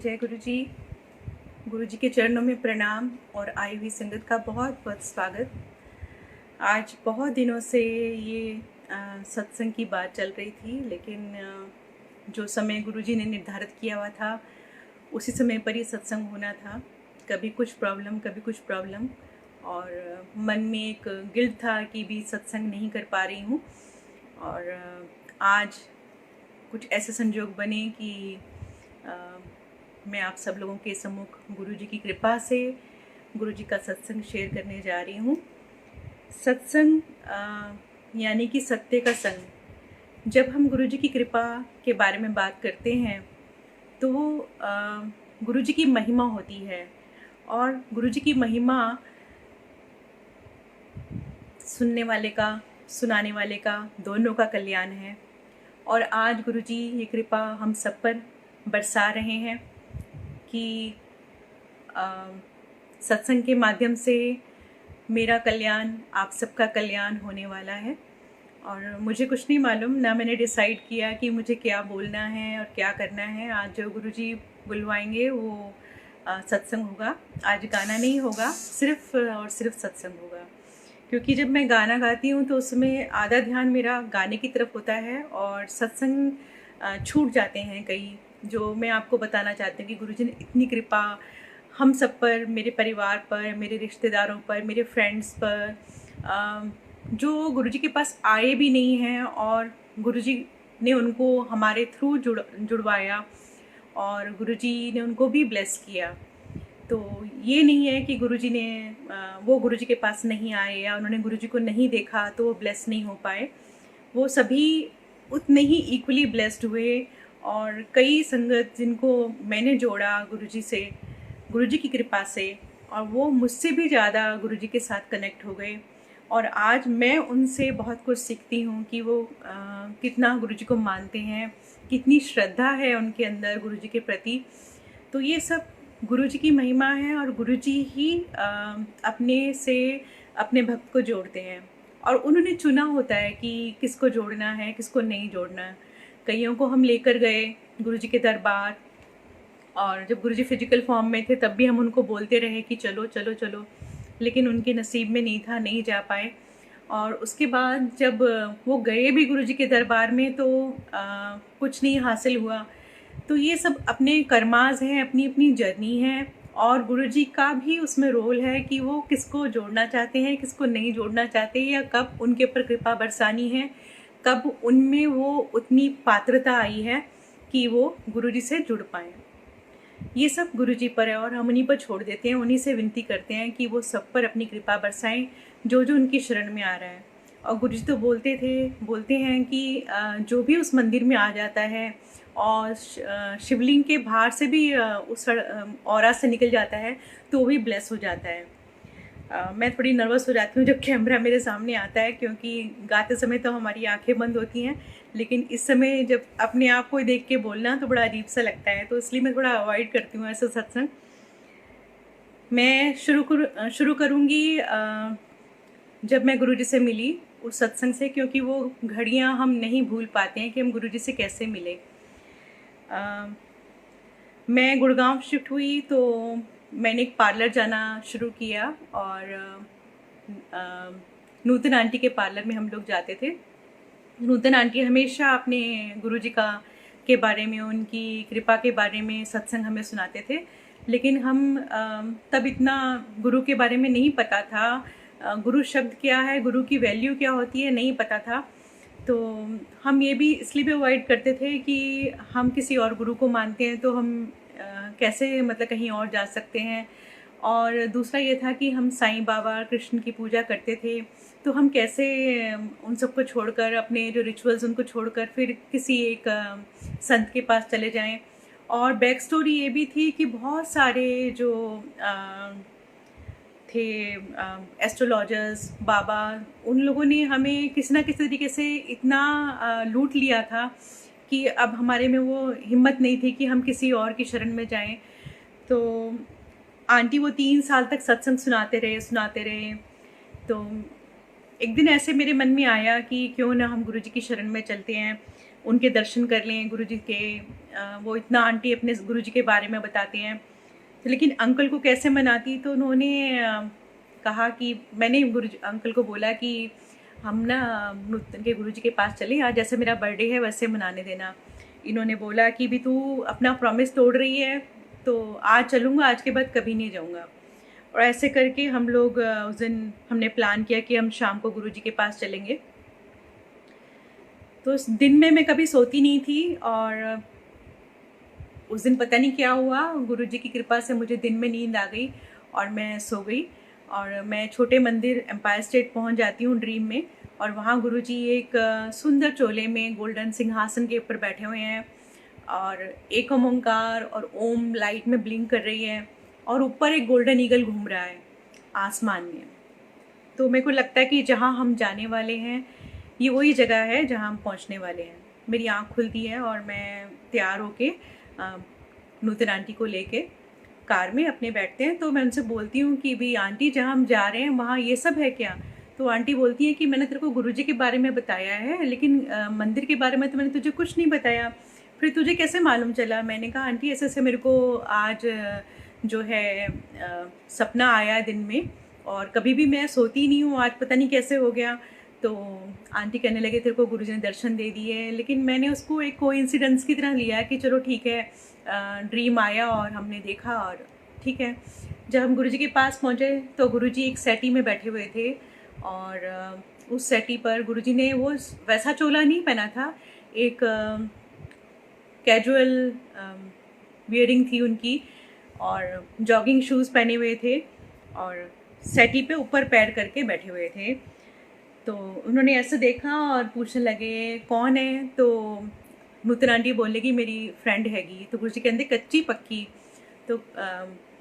जय गुरु जी। गुरु जी के चरणों में प्रणाम और आई हुई संगत का बहुत बहुत स्वागत। आज बहुत दिनों से ये सत्संग की बात चल रही थी, लेकिन जो समय गुरु जी ने निर्धारित किया हुआ था उसी समय पर ही सत्संग होना था। कभी कुछ प्रॉब्लम और मन में एक गिल्ट था कि भी सत्संग नहीं कर पा रही हूँ। और आज कुछ ऐसे संजोग बने कि मैं आप सब लोगों के सम्मुख गुरु जी की कृपा से गुरु जी का सत्संग शेयर करने जा रही हूँ। सत्संग यानी कि सत्य का संग। जब हम गुरु जी की कृपा के बारे में बात करते हैं तो गुरु जी की महिमा होती है, और गुरु जी की महिमा सुनने वाले का, सुनाने वाले का, दोनों का कल्याण है। और आज गुरु जी ये कृपा हम सब पर बरसा रहे हैं कि सत्संग के माध्यम से मेरा कल्याण, आप सबका कल्याण होने वाला है। और मुझे कुछ नहीं मालूम, ना मैंने डिसाइड किया कि मुझे क्या बोलना है और क्या करना है। आज जो गुरु जी बुलवाएंगे वो सत्संग होगा। आज गाना नहीं होगा, सिर्फ और सिर्फ सत्संग होगा। क्योंकि जब मैं गाना गाती हूँ तो उसमें आधा ध्यान मेरा गाने की तरफ होता है और सत्संग छूट जाते हैं कई, जो मैं आपको बताना चाहती हूँ कि गुरुजी ने इतनी कृपा हम सब पर, मेरे परिवार पर, मेरे रिश्तेदारों पर, मेरे फ्रेंड्स पर, जो गुरुजी के पास आए भी नहीं हैं और गुरुजी ने उनको हमारे थ्रू जुड़वाया और गुरुजी ने उनको भी ब्लेस किया। तो ये नहीं है कि गुरुजी ने वो गुरुजी के पास नहीं आए या उन्होंने गुरुजी को नहीं देखा तो वो ब्लेस नहीं हो पाए। वो सभी उतने ही इक्वली ब्लेस्ड हुए। और कई संगत जिनको मैंने जोड़ा गुरुजी से, गुरुजी की कृपा से, और वो मुझसे भी ज़्यादा गुरुजी के साथ कनेक्ट हो गए। और आज मैं उनसे बहुत कुछ सीखती हूँ कि वो कितना गुरुजी को मानते हैं, कितनी श्रद्धा है उनके अंदर गुरुजी के प्रति। तो ये सब गुरुजी की महिमा है और गुरुजी ही अपने से अपने भक्त को जोड़ते हैं। और उन्होंने चुना होता है कि किसको जोड़ना है, किसको नहीं जोड़ना है। कईयों को हम लेकर गए गुरुजी के दरबार, और जब गुरुजी फिजिकल फॉर्म में थे तब भी हम उनको बोलते रहे कि चलो चलो चलो, लेकिन उनके नसीब में नहीं था, नहीं जा पाए। और उसके बाद जब वो गए भी गुरुजी के दरबार में तो कुछ नहीं हासिल हुआ। तो ये सब अपने कर्माज हैं, अपनी अपनी जर्नी है, और गुरुजी का भी उसमें रोल है कि वो किसको जोड़ना चाहते हैं, किसको नहीं जोड़ना चाहते, या कब उनके ऊपर कृपा बरसानी है, कब उनमें वो उतनी पात्रता आई है कि वो गुरुजी से जुड़ पाएँ। ये सब गुरुजी पर है और हम उन्हीं पर छोड़ देते हैं, उन्हीं से विनती करते हैं कि वो सब पर अपनी कृपा बरसाएं जो जो उनकी शरण में आ रहा है। और गुरुजी तो बोलते हैं कि जो भी उस मंदिर में आ जाता है और शिवलिंग के बाहर से भी उस औरा से निकल जाता है तो वो भी ब्लेस हो जाता है। मैं थोड़ी नर्वस हो जाती हूँ जब कैमरा मेरे सामने आता है, क्योंकि गाते समय तो हमारी आंखें बंद होती हैं, लेकिन इस समय जब अपने आप को देख के बोलना तो बड़ा अजीब सा लगता है, तो इसलिए मैं थोड़ा अवॉइड करती हूँ ऐसा सत्संग। मैं शुरू करूँगी जब मैं गुरुजी से मिली उस सत्संग से, क्योंकि वो घड़ियाँ हम नहीं भूल पाते हैं कि हम गुरुजी से कैसे मिले। मैं गुड़गांव शिफ्ट हुई तो मैंने एक पार्लर जाना शुरू किया, और नूतन आंटी के पार्लर में हम लोग जाते थे। नूतन आंटी हमेशा अपने गुरुजी के बारे में, उनकी कृपा के बारे में सत्संग हमें सुनाते थे, लेकिन हम तब इतना गुरु के बारे में नहीं पता था। गुरु शब्द क्या है, गुरु की वैल्यू क्या होती है, नहीं पता था। तो हम ये भी इसलिए भी अवॉइड करते थे कि हम किसी और गुरु को मानते हैं तो हम कैसे मतलब कहीं और जा सकते हैं। और दूसरा ये था कि हम साईं बाबा कृष्ण की पूजा करते थे, तो हम कैसे उन सबको छोड़कर, अपने जो रिचुअल्स उनको छोड़कर फिर किसी एक संत के पास चले जाएं। और बैक स्टोरी ये भी थी कि बहुत सारे जो थे एस्ट्रोलॉजर्स बाबा, उन लोगों ने हमें किसी ना किसी तरीके से इतना लूट लिया था कि अब हमारे में वो हिम्मत नहीं थी कि हम किसी और की शरण में जाएं। तो आंटी वो 3 साल तक सत्संग सुनाते रहे। तो एक दिन ऐसे मेरे मन में आया कि क्यों ना हम गुरुजी की शरण में चलते हैं। उनके दर्शन कर लें गुरुजी के। वो इतना आंटी अपने गुरुजी के बारे में बताते हैं। तो लेकिन अंकल को कैसे मनाती, तो उन्होंने कहा कि मैंने गुरुजी अंकल को बोला कि हम ना नूतन के गुरुजी के पास चले, आज जैसे मेरा बर्थडे है वैसे मनाने देना। इन्होंने बोला कि भी तू अपना प्रॉमिस तोड़ रही है, तो आज चलूँगा, आज के बाद कभी नहीं जाऊँगा। और ऐसे करके हम लोग उस दिन हमने प्लान किया कि हम शाम को गुरुजी के पास चलेंगे। तो उस दिन में मैं कभी सोती नहीं थी, और उस दिन पता नहीं क्या हुआ, गुरुजी की कृपा से मुझे दिन में नींद आ गई और मैं सो गई। और मैं छोटे मंदिर एम्पायर स्टेट पहुंच जाती हूँ ड्रीम में, और वहाँ गुरुजी एक सुंदर चोले में गोल्डन सिंहासन के ऊपर बैठे हुए हैं, और एक ओमकार और ओम लाइट में ब्लिंक कर रही है, और ऊपर एक गोल्डन ईगल घूम रहा है आसमान में। तो मेरे को लगता है कि जहाँ हम जाने वाले हैं ये वही जगह है जहाँ हम पहुँचने वाले हैं। मेरी आँख खुलती है और मैं तैयार होके नूतन आंटी को लेके कार में अपने बैठते हैं। तो मैं उनसे बोलती हूँ कि भाई आंटी, जहाँ हम जा रहे हैं वहाँ ये सब है क्या? तो आंटी बोलती है कि मैंने तेरे को गुरुजी के बारे में बताया है, लेकिन मंदिर के बारे में तो मैंने तुझे कुछ नहीं बताया। फिर तुझे कैसे मालूम चला? मैंने कहा आंटी ऐसे ऐसे मेरे को आज जो है सपना आया दिन में, और कभी भी मैं सोती नहीं हूँ, आज पता नहीं कैसे हो गया। तो आंटी कहने लगे तेरे को गुरुजी ने दर्शन दे दिए, लेकिन मैंने उसको एक कोइंसिडेंस की तरह लिया कि चलो ठीक है, ड्रीम आया और हमने देखा और ठीक है। जब हम गुरुजी के पास पहुँचे तो गुरुजी एक सेटी में बैठे हुए थे, और उस सेटी पर गुरुजी ने वो वैसा चोला नहीं पहना था, एक कैजुअल वियरिंग थी उनकी, और जॉगिंग शूज़ पहने हुए थे, और सेटी पे ऊपर पैर करके बैठे हुए थे। तो उन्होंने ऐसे देखा और पूछने लगे कौन है? तो नूतन आंटी बोलने की मेरी फ्रेंड हैगी। तो गुरुजी कहते कच्ची पक्की? तो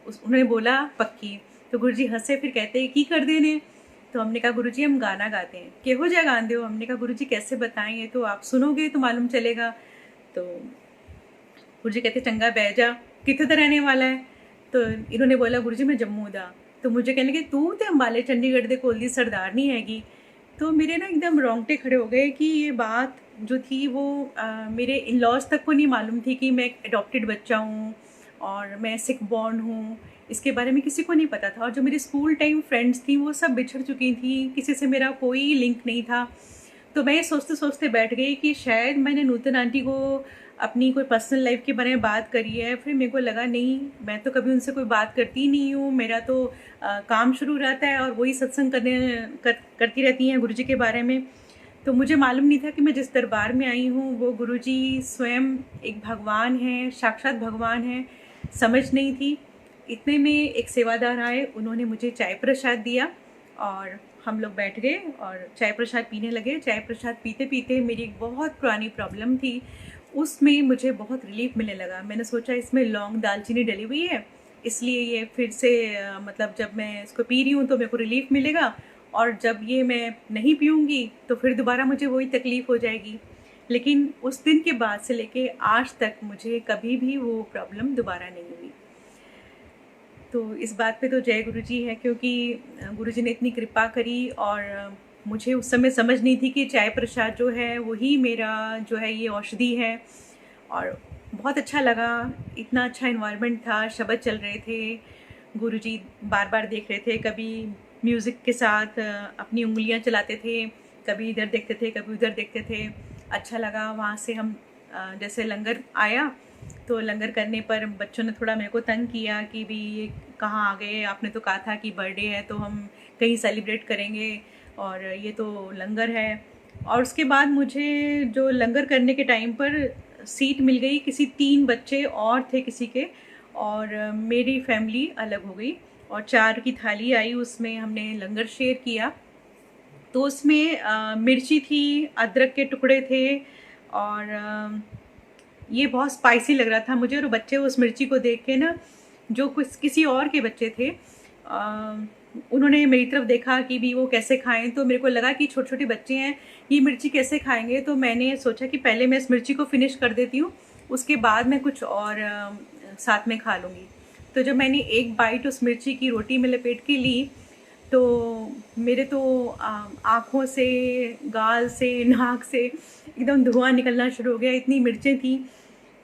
उन्होंने बोला पक्की। तो गुरुजी हंसे, फिर कहते की कर देने? तो हमने कहा गुरुजी हम गाना गाते हैं। केहो जा गाते हो? हमने कहा गुरुजी कैसे बताएं, ये तो आप सुनोगे तो मालूम चलेगा। तो गुरुजी कहते चंगा बह जा, कितने तो रहने वाला है? तो इन्होंने बोला गुरुजी मैं जम्मू दा। तो मुझे कहने लगे तू तो अंबाले चंडीगढ़ दे कोल दी सरदारनी हैगी। तो मेरे ना एकदम रोंगटे खड़े हो गए कि ये बात जो थी वो मेरे इन लॉज तक को नहीं मालूम थी कि मैं एक अडॉप्टेड बच्चा हूँ और मैं सिख बॉर्न हूँ। इसके बारे में किसी को नहीं पता था, और जो मेरी स्कूल टाइम फ्रेंड्स थी वो सब बिछड़ चुकी थी, किसी से मेरा कोई लिंक नहीं था। तो मैं सोचते सोचते बैठ गई कि शायद मैंने नूतन आंटी को अपनी कोई पर्सनल लाइफ के बारे में बात करी है। फिर मेरे को लगा नहीं, मैं तो कभी उनसे कोई बात करती नहीं हूँ, मेरा तो काम शुरू रहता है और वही सत्संग करती रहती हैं गुरुजी के बारे में। तो मुझे मालूम नहीं था कि मैं जिस दरबार में आई हूँ वो गुरुजी स्वयं एक भगवान हैं, साक्षात भगवान हैं। समझ नहीं थी। इतने में एक सेवादार आए, उन्होंने मुझे चाय प्रसाद दिया और हम लोग बैठ गए और चाय प्रसाद पीने लगे। चाय प्रसाद पीते पीते मेरी एक बहुत पुरानी प्रॉब्लम थी, उसमें मुझे बहुत रिलीफ मिलने लगा। मैंने सोचा इसमें लौंग दालचीनी डली हुई है, इसलिए ये फिर से मतलब जब मैं इसको पी रही हूँ तो मेरे को रिलीफ मिलेगा, और जब ये मैं नहीं पीऊँगी तो फिर दोबारा मुझे वही तकलीफ़ हो जाएगी। लेकिन उस दिन के बाद से लेके आज तक मुझे कभी भी वो प्रॉब्लम दोबारा नहीं हुई। तो इस बात पे तो जय गुरुजी है, क्योंकि गुरुजी ने इतनी कृपा करी, और मुझे उस समय समझ नहीं थी कि चाय प्रसाद जो है वही मेरा जो है ये औषधि है। और बहुत अच्छा लगा, इतना अच्छा इन्वायरमेंट था, शब्द चल रहे थे, गुरुजी बार बार देख रहे थे, कभी म्यूज़िक के साथ अपनी उंगलियां चलाते थे, कभी इधर देखते थे कभी उधर देखते थे। अच्छा लगा। वहाँ से हम जैसे लंगर आया तो लंगर करने पर बच्चों ने थोड़ा मेरे को तंग किया कि भी ये कहाँ आ गए, आपने तो कहा था कि बर्थडे है तो हम कहीं सेलिब्रेट करेंगे और ये तो लंगर है। और उसके बाद मुझे जो लंगर करने के टाइम पर सीट मिल गई, किसी 3 बच्चे और थे किसी के, और मेरी फैमिली अलग हो गई, और 4 की थाली आई, उसमें हमने लंगर शेयर किया। तो उसमें मिर्ची थी, अदरक के टुकड़े थे, और ये बहुत स्पाइसी लग रहा था मुझे। और बच्चे उस मिर्ची को देख के ना, जो कुछ किसी और के बच्चे थे, उन्होंने मेरी तरफ देखा कि भी वो कैसे खाएं। तो मेरे को लगा कि छोटे छोटे बच्चे हैं, ये मिर्ची कैसे खाएंगे। तो मैंने सोचा कि पहले मैं इस मिर्ची को फिनिश कर देती हूँ, उसके बाद मैं कुछ और साथ में खा लूँगी। तो जब मैंने एक बाइट उस मिर्ची की रोटी में लपेट के ली, तो मेरे तो आँखों से, गाल से, नाक से एकदम धुआं निकलना शुरू हो गया, इतनी मिर्चें थी,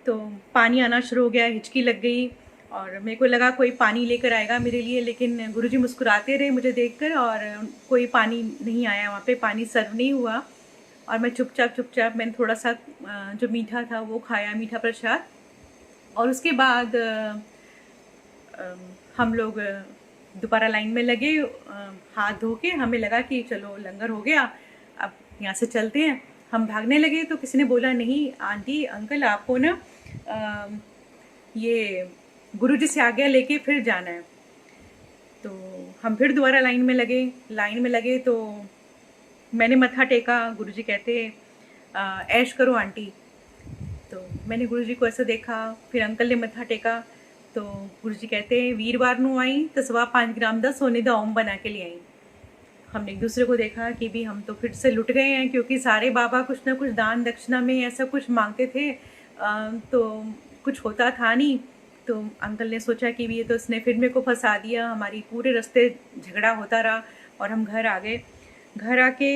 तो पानी आना शुरू हो गया, हिचकी लग गई और मेरे को लगा कोई पानी लेकर आएगा मेरे लिए, लेकिन गुरुजी मुस्कुराते रहे मुझे देखकर और कोई पानी नहीं आया, वहाँ पे पानी सर्व नहीं हुआ। और मैं चुपचाप मैंने थोड़ा सा जो मीठा था वो खाया, मीठा प्रसाद। और उसके बाद हम लोग दोबारा लाइन में लगे, हाथ धो के हमें लगा कि चलो लंगर हो गया, अब यहाँ से चलते हैं। हम भागने लगे तो किसी ने बोला, नहीं आंटी अंकल आपको ना ये गुरुजी से आज्ञा लेके फिर जाना है। तो हम फिर दोबारा लाइन में लगे तो मैंने मत्था टेका। गुरुजी कहते ऐश करो आंटी। तो मैंने गुरुजी को ऐसा देखा, फिर अंकल ने मत्था टेका तो गुरुजी कहते वीरवार नू आई तो 5.25 ग्राम का सोने का ओम बना के ले आई। हमने एक दूसरे को देखा कि भी हम तो फिर से लुट गए हैं, क्योंकि सारे बाबा कुछ ना कुछ दान दक्षिणा में ऐसा कुछ मांगते थे, तो कुछ होता था नहीं। तो अंकल ने सोचा कि भी ये तो इसने फिर मेरे को फंसा दिया। हमारी पूरे रास्ते झगड़ा होता रहा और हम घर आ गए। घर आके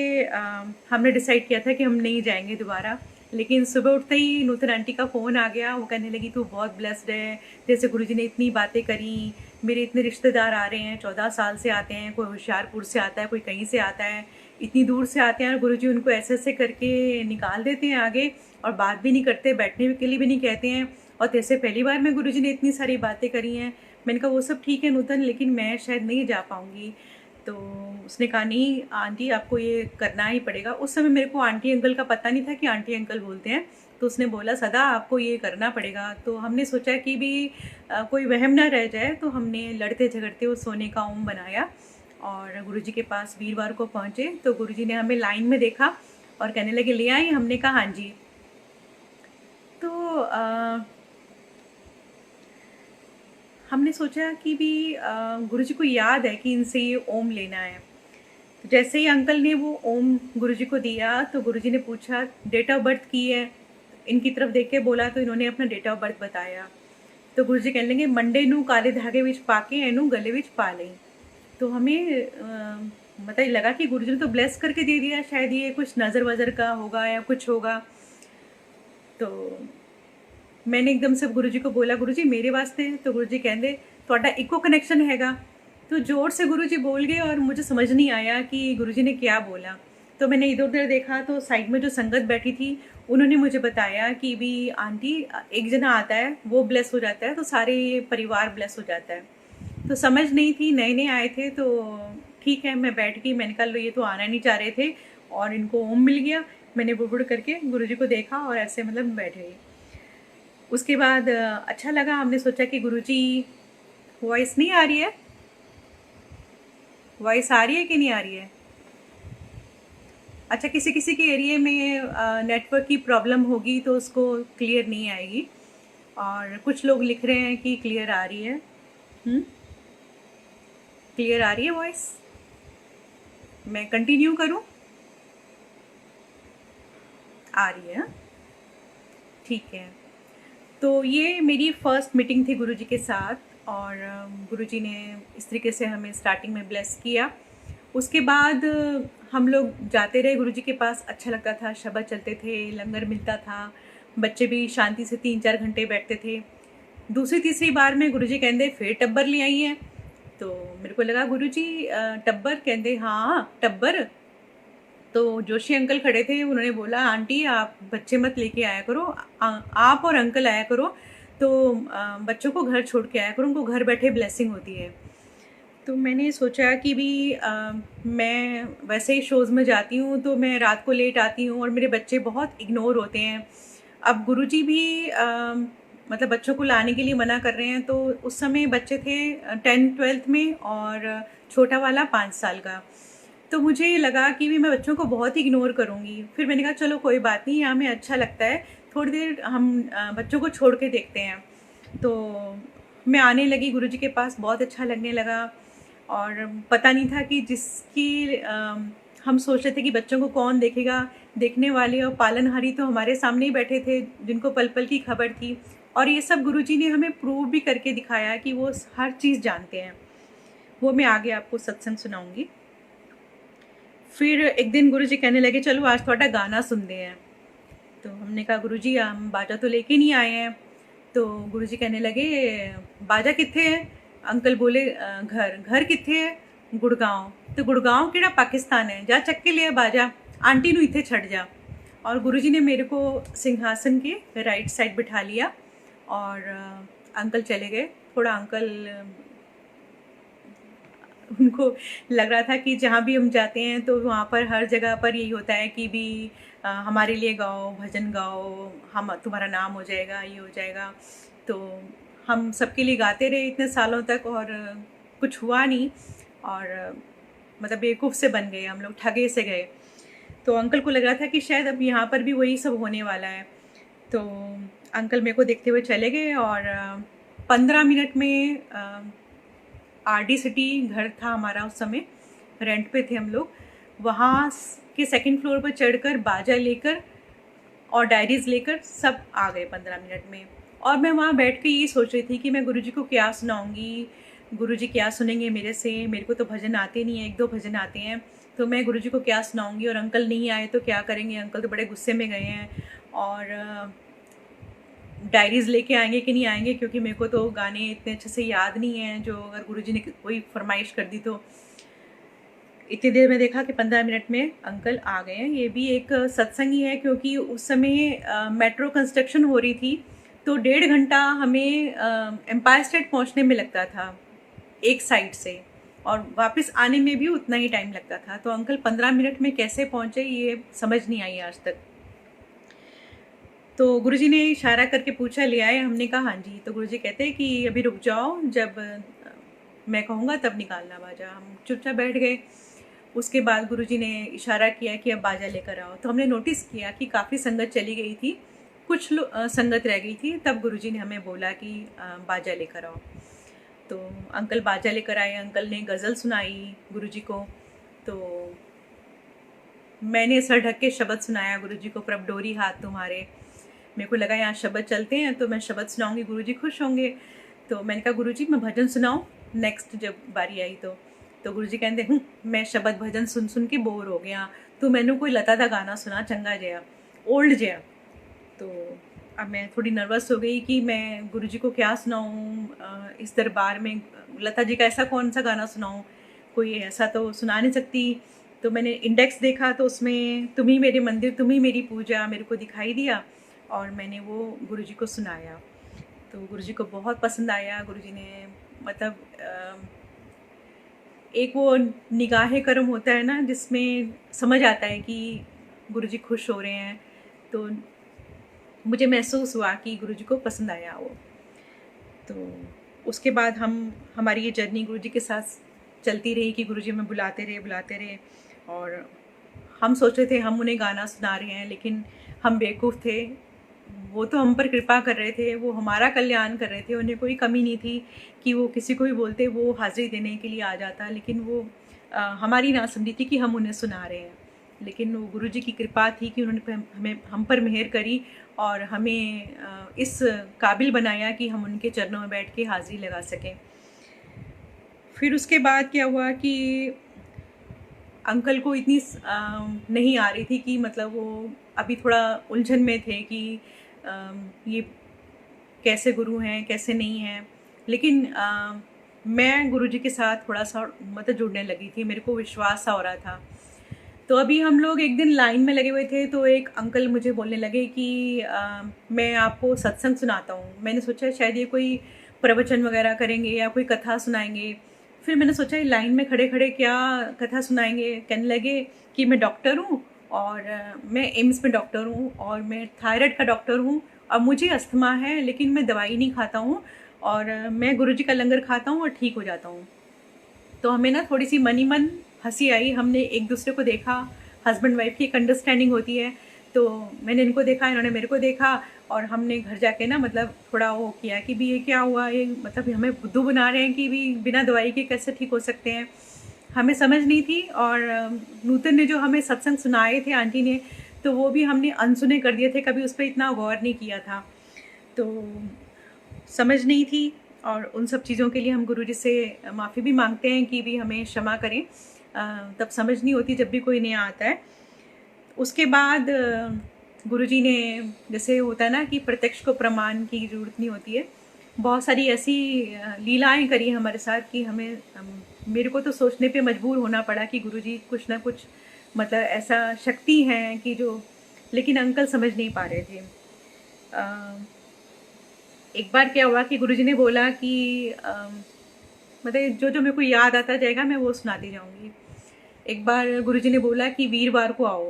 हमने डिसाइड किया था कि हम नहीं जाएंगे दोबारा, लेकिन सुबह उठते ही नूतन आंटी का फ़ोन आ गया। वो कहने लगी तू बहुत ब्लेस्ड है, जैसे गुरुजी ने इतनी बातें करी, मेरे इतने रिश्तेदार आ रहे हैं, 14 साल से आते हैं, कोई होशियारपुर से आता है, कोई कहीं से आता है, इतनी दूर से आते हैं और गुरुजी उनको ऐसे ऐसे करके निकाल देते हैं आगे, और बात भी नहीं करते, बैठने के लिए भी नहीं कहते हैं। और जैसे पहली बार में गुरुजी ने इतनी सारी बातें करी हैं। मैंने कहा वो सब ठीक है नूतन, लेकिन मैं शायद नहीं जा पाऊँगी। तो उसने कहा नहीं आंटी आपको ये करना ही पड़ेगा। उस समय मेरे को आंटी अंकल का पता नहीं था कि आंटी अंकल बोलते हैं। तो उसने बोला सदा आपको ये करना पड़ेगा। तो हमने सोचा कि भी कोई वहम ना रह जाए, तो हमने लड़ते झगड़ते उस सोने का ओम बनाया और गुरुजी के पास वीरवार को पहुँचे। तो गुरुजी ने हमें लाइन में देखा और कहने लगे ले आई। हमने कहा हाँ जी। तो हमने सोचा कि भी गुरुजी को याद है कि इनसे ये ओम लेना है। तो जैसे ही अंकल ने वो ओम गुरुजी को दिया तो गुरुजी ने पूछा डेट ऑफ बर्थ की है, इनकी तरफ देख के बोला तो इन्होंने अपना डेट ऑफ बर्थ बताया। तो गुरुजी कहने लगे मंडे नू काले धागे विच पाके एनू गले विच पा लें। तो हमें मतलब लगा कि गुरुजी ने तो ब्लेस करके दे दिया, शायद ये कुछ नज़र वज़र का होगा या कुछ होगा। तो मैंने एकदम से गुरुजी को बोला गुरुजी मेरे वास्ते। तो गुरुजी कहते ਤੁਹਾਡਾ इको कनेक्शन हैगा। तो ज़ोर से गुरुजी बोल गए और मुझे समझ नहीं आया कि गुरुजी ने क्या बोला। तो मैंने इधर उधर देखा तो साइड में जो संगत बैठी थी उन्होंने मुझे बताया कि भी आंटी एक जना आता है वो ब्लेस हो जाता है तो सारे परिवार ब्लेस हो जाता है। तो समझ नहीं थी, नए नए आए थे। तो ठीक है मैं बैठ गई। मैंने कहा लो ये तो आना नहीं चाह रहे थे और इनको ओम मिल गया। मैंने बुड़बुड़ करके गुरुजी को देखा और ऐसे मतलब बैठ गई। उसके बाद अच्छा लगा। हमने सोचा कि गुरुजी वॉइस नहीं आ रही है, वॉइस आ रही है कि नहीं आ रही है? अच्छा किसी किसी के एरिया में नेटवर्क की प्रॉब्लम होगी तो उसको क्लियर नहीं आएगी, और कुछ लोग लिख रहे हैं कि क्लियर आ रही है। क्लियर आ रही है वॉइस? मैं कंटिन्यू करूं? आ रही है, ठीक है। तो ये मेरी फर्स्ट मीटिंग थी गुरुजी के साथ और गुरुजी ने इस तरीके से हमें स्टार्टिंग में ब्लेस किया। उसके बाद हम लोग जाते रहे गुरुजी के पास। अच्छा लगता था, शब्द चलते थे, लंगर मिलता था, बच्चे भी शांति से 3-4 घंटे बैठते थे। दूसरी तीसरी बार में गुरुजी कहते फिर टब्बर ले आई हैं। तो मेरे को लगा गुरुजी टब्बर? कहते हाँ टब्बर। तो जोशी अंकल खड़े थे, उन्होंने बोला आंटी आप बच्चे मत लेके आया करो, आप और अंकल आया करो, तो बच्चों को घर छोड़ के आया करो, उनको घर बैठे ब्लेसिंग होती है। तो मैंने सोचा कि भी मैं वैसे ही शोज़ में जाती हूँ तो मैं रात को लेट आती हूँ और मेरे बच्चे बहुत इग्नोर होते हैं। अब गुरुजी भी मतलब बच्चों को लाने के लिए मना कर रहे हैं। तो उस समय बच्चे थे 10th-12th में और छोटा वाला 5 साल का। तो मुझे लगा कि भी मैं बच्चों को बहुत इग्नोर करूँगी। फिर मैंने कहा चलो कोई बात नहीं, यहाँ हमें अच्छा लगता है, थोड़ी देर हम बच्चों को छोड़ के देखते हैं। तो मैं आने लगी गुरुजी के पास, बहुत अच्छा लगने लगा। और पता नहीं था कि जिसकी हम सोच रहे थे कि बच्चों को कौन देखेगा, देखने वाले और पालनहारी तो हमारे सामने ही बैठे थे जिनको पल पल की खबर थी। और ये सब गुरुजी ने हमें प्रूव भी करके दिखाया कि वो हर चीज़ जानते हैं। वो मैं आगे आपको सत्संग सुनाऊंगी। फिर एक दिन गुरुजी कहने लगे चलो आज थोड़ा गाना सुनते हैं। तो हमने कहा गुरुजी हम बाजा तो लेके नहीं आए हैं। तो गुरुजी कहने लगे बाजा कित्थे है? अंकल बोले घर। घर कित्थे है? गुड़गांव। तो गुड़गांव केड़ा पाकिस्तान है? जा चक के लिया बाजा, आंटी नू इत्थे छड़ जा। और गुरुजी ने मेरे को सिंहासन के राइट साइड बिठा लिया और अंकल चले गए। थोड़ा अंकल उनको लग रहा था कि जहाँ भी हम जाते हैं तो वहाँ पर हर जगह पर यही होता है कि भी हमारे लिए गाओ, भजन गाओ, हम तुम्हारा नाम हो जाएगा, ये हो जाएगा। तो हम सबके लिए गाते रहे इतने सालों तक और कुछ हुआ नहीं और मतलब बेवकूफ़ से बन गए हम लोग, ठगे से गए। तो अंकल को लग रहा था कि शायद अब यहाँ पर भी वही सब होने वाला है। तो अंकल मेरे को देखते हुए चले गए और 15 मिनट में RD सिटी घर था हमारा उस समय, रेंट पे थे हम लोग। वहाँ के सेकंड फ्लोर पर चढ़कर बाजा लेकर और डायरीज़ लेकर सब आ गए 15 मिनट में। और मैं वहाँ बैठ के ये सोच रही थी कि मैं गुरुजी को क्या सुनाऊँगी, गुरुजी क्या सुनेंगे मेरे से। मेरे को तो भजन आते नहीं हैं, 1-2 भजन आते हैं, तो मैं गुरुजी को क्या सुनाऊँगी। और अंकल नहीं आए तो क्या करेंगे? अंकल तो बड़े गुस्से में गए हैं और डायरीज़ लेके आएंगे कि नहीं आएंगे, क्योंकि मेरे को तो गाने इतने अच्छे से याद नहीं हैं जो अगर गुरुजी ने कोई फरमाइश कर दी तो। इतनी देर में देखा कि 15 मिनट में अंकल आ गए हैं। ये भी एक सत्संग ही है, क्योंकि उस समय मेट्रो कंस्ट्रक्शन हो रही थी, तो 1.5 घंटा हमें एम्पायर स्टेट पहुंचने में लगता था एक साइड से, और वापस आने में भी उतना ही टाइम लगता था। तो अंकल 15 मिनट में कैसे पहुंचे ये समझ नहीं आई आज तक। तो गुरुजी ने इशारा करके पूछा ले आए? हमने कहा हाँ जी। तो गुरुजी कहते हैं कि अभी रुक जाओ, जब मैं कहूँगा तब निकालना बाजा। हम चुपचाप बैठ गए। उसके बाद गुरुजी ने इशारा किया कि अब बाजा लेकर आओ। तो हमने नोटिस किया कि काफ़ी संगत चली गई थी, कुछ संगत रह गई थी। तब गुरुजी ने हमें बोला कि बाजा लेकर आओ। तो अंकल बाजा लेकर आए। अंकल ने गज़ल सुनाई गुरुजी को। तो मैंने सर ढक के शब्द सुनाया गुरुजी को, प्रभ डोरी हाथ तुम्हारे। मेरे को लगा यहाँ शब्द चलते हैं तो मैं शब्द सुनाऊंगी, गुरुजी खुश होंगे। तो मैंने कहा गुरुजी मैं भजन सुनाऊं नेक्स्ट जब बारी आई तो गुरुजी कहते मैं शब्द भजन सुन सुन के बोर हो गया, तो मैंने कोई लता दा गाना सुना चंगा जया, ओल्ड जया। तो अब मैं थोड़ी नर्वस हो गई कि मैं गुरुजी को क्या सुनाऊं इस दरबार में, लता जी का ऐसा कौन सा गाना सुनाऊं, कोई ऐसा तो सुना नहीं सकती। तो मैंने इंडेक्स देखा तो उसमें तुम ही मेरे मंदिर तुम ही मेरी पूजा मेरे को दिखाई दिया और मैंने वो गुरुजी को सुनाया। तो गुरुजी को बहुत पसंद आया। गुरुजी ने मतलब एक वो निगाहे करम होता है ना, जिसमें समझ आता है कि गुरुजी खुश हो रहे हैं। तो मुझे महसूस हुआ कि गुरुजी को पसंद आया वो। तो उसके बाद हमारी ये जर्नी गुरुजी के साथ चलती रही कि गुरुजी हमें बुलाते रहे और हम सोच रहे थे हम उन्हें गाना सुना रहे हैं, लेकिन हम बेवकूफ़ थे। वो तो हम पर कृपा कर रहे थे, वो हमारा कल्याण कर रहे थे। उन्हें कोई कमी नहीं थी कि वो किसी को भी बोलते वो हाज़िरी देने के लिए आ जाता, लेकिन वो हमारी ना समझी थी कि हम उन्हें सुना रहे हैं। लेकिन वो गुरुजी की कृपा थी कि उन्होंने हम पर मेहर करी और हमें इस काबिल बनाया कि हम उनके चरणों में बैठ के हाज़िरी लगा सकें। फिर उसके बाद क्या हुआ कि अंकल को इतनी नहीं आ रही थी कि मतलब वो अभी थोड़ा उलझन में थे कि ये कैसे गुरु हैं कैसे नहीं हैं। लेकिन मैं गुरुजी के साथ थोड़ा सा मतलब जुड़ने लगी थी, मेरे को विश्वास सा हो रहा था। तो अभी हम लोग एक दिन लाइन में लगे हुए थे तो एक अंकल मुझे बोलने लगे कि मैं आपको सत्संग सुनाता हूँ। मैंने सोचा शायद ये कोई प्रवचन वगैरह करेंगे या कोई कथा सुनाएंगे। फिर मैंने सोचा ये लाइन में खड़े खड़े क्या कथा सुनाएंगे। कहने लगे कि मैं डॉक्टर हूँ और मैं एम्स में डॉक्टर हूँ और मैं थायराइड का डॉक्टर हूँ और मुझे अस्थमा है, लेकिन मैं दवाई नहीं खाता हूँ और मैं गुरुजी का लंगर खाता हूँ और ठीक हो जाता हूँ। तो हमें ना थोड़ी सी मन ही मन हंसी आई। हमने एक दूसरे को देखा, हस्बैंड वाइफ की एक अंडरस्टैंडिंग होती है। तो मैंने इनको देखा, इन्होंने मेरे को देखा और हमने घर जाके ना मतलब थोड़ा वो किया कि भी ये क्या हुआ, ये मतलब हमें बुद्धू बना रहे हैं कि भी बिना दवाई के कैसे ठीक हो सकते हैं। हमें समझ नहीं थी। और नूतन ने जो हमें सत्संग सुनाए थे आंटी ने, तो वो भी हमने अनसुने कर दिए थे, कभी उस पर इतना गौर नहीं किया था। तो समझ नहीं थी और उन सब चीज़ों के लिए हम गुरुजी से माफ़ी भी मांगते हैं कि भी हमें क्षमा करें। तब समझ नहीं होती जब भी कोई नया आता है। उसके बाद गुरुजी ने, जैसे होता है ना कि प्रत्यक्ष को प्रमाण की ज़रूरत नहीं होती है, बहुत सारी ऐसी लीलाएं करी हमारे साथ कि मेरे को तो सोचने पे मजबूर होना पड़ा कि गुरुजी कुछ ना कुछ मतलब ऐसा शक्ति है कि जो, लेकिन अंकल समझ नहीं पा रहे थे। एक बार क्या हुआ कि गुरुजी ने बोला कि मतलब जो जो मेरे को याद आता जाएगा मैं वो सुनाती जाऊंगी। एक बार गुरुजी ने बोला कि वीरवार को आओ,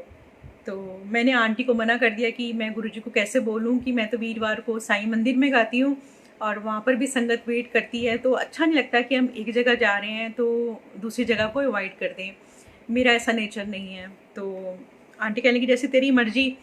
तो मैंने आंटी को मना कर दिया कि मैं गुरुजी को कैसे बोलूं कि मैं तो वीरवार को साईं मंदिर में गाती हूँ और वहाँ पर भी संगत वेट करती है, तो अच्छा नहीं लगता कि हम एक जगह जा रहे हैं तो दूसरी जगह को अवॉइड कर दें। मेरा ऐसा नेचर नहीं है। तो आंटी कहने की जैसे तेरी मर्जी।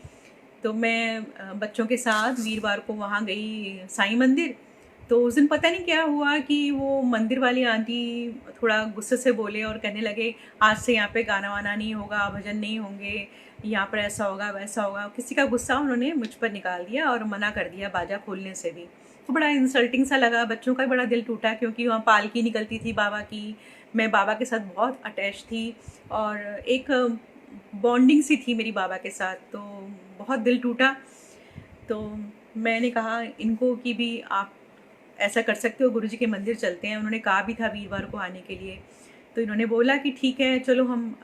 तो मैं बच्चों के साथ वीरवार को वहाँ गई साईं मंदिर। तो उस दिन पता नहीं क्या हुआ कि वो मंदिर वाली आंटी थोड़ा गुस्से से बोले और कहने लगे आज से यहाँ पे गाना वाना नहीं होगा, भजन नहीं होंगे, यहाँ पर ऐसा होगा वैसा होगा। किसी का गुस्सा उन्होंने मुझ पर निकाल दिया और मना कर दिया बाजा खोलने से भी। तो बड़ा इंसल्टिंग सा लगा, बच्चों का बड़ा दिल टूटा क्योंकि वहाँ पालकी निकलती थी बाबा की, मैं बाबा के साथ बहुत अटैच थी और एक बॉन्डिंग सी थी मेरी बाबा के साथ, तो बहुत दिल टूटा। तो मैंने कहा इनको कि भी आप ऐसा कर सकते हो, गुरुजी के मंदिर चलते हैं। उन्होंने कहा भी था वीरवार को आने के लिए, तो इन्होंने बोला कि ठीक है चलो हम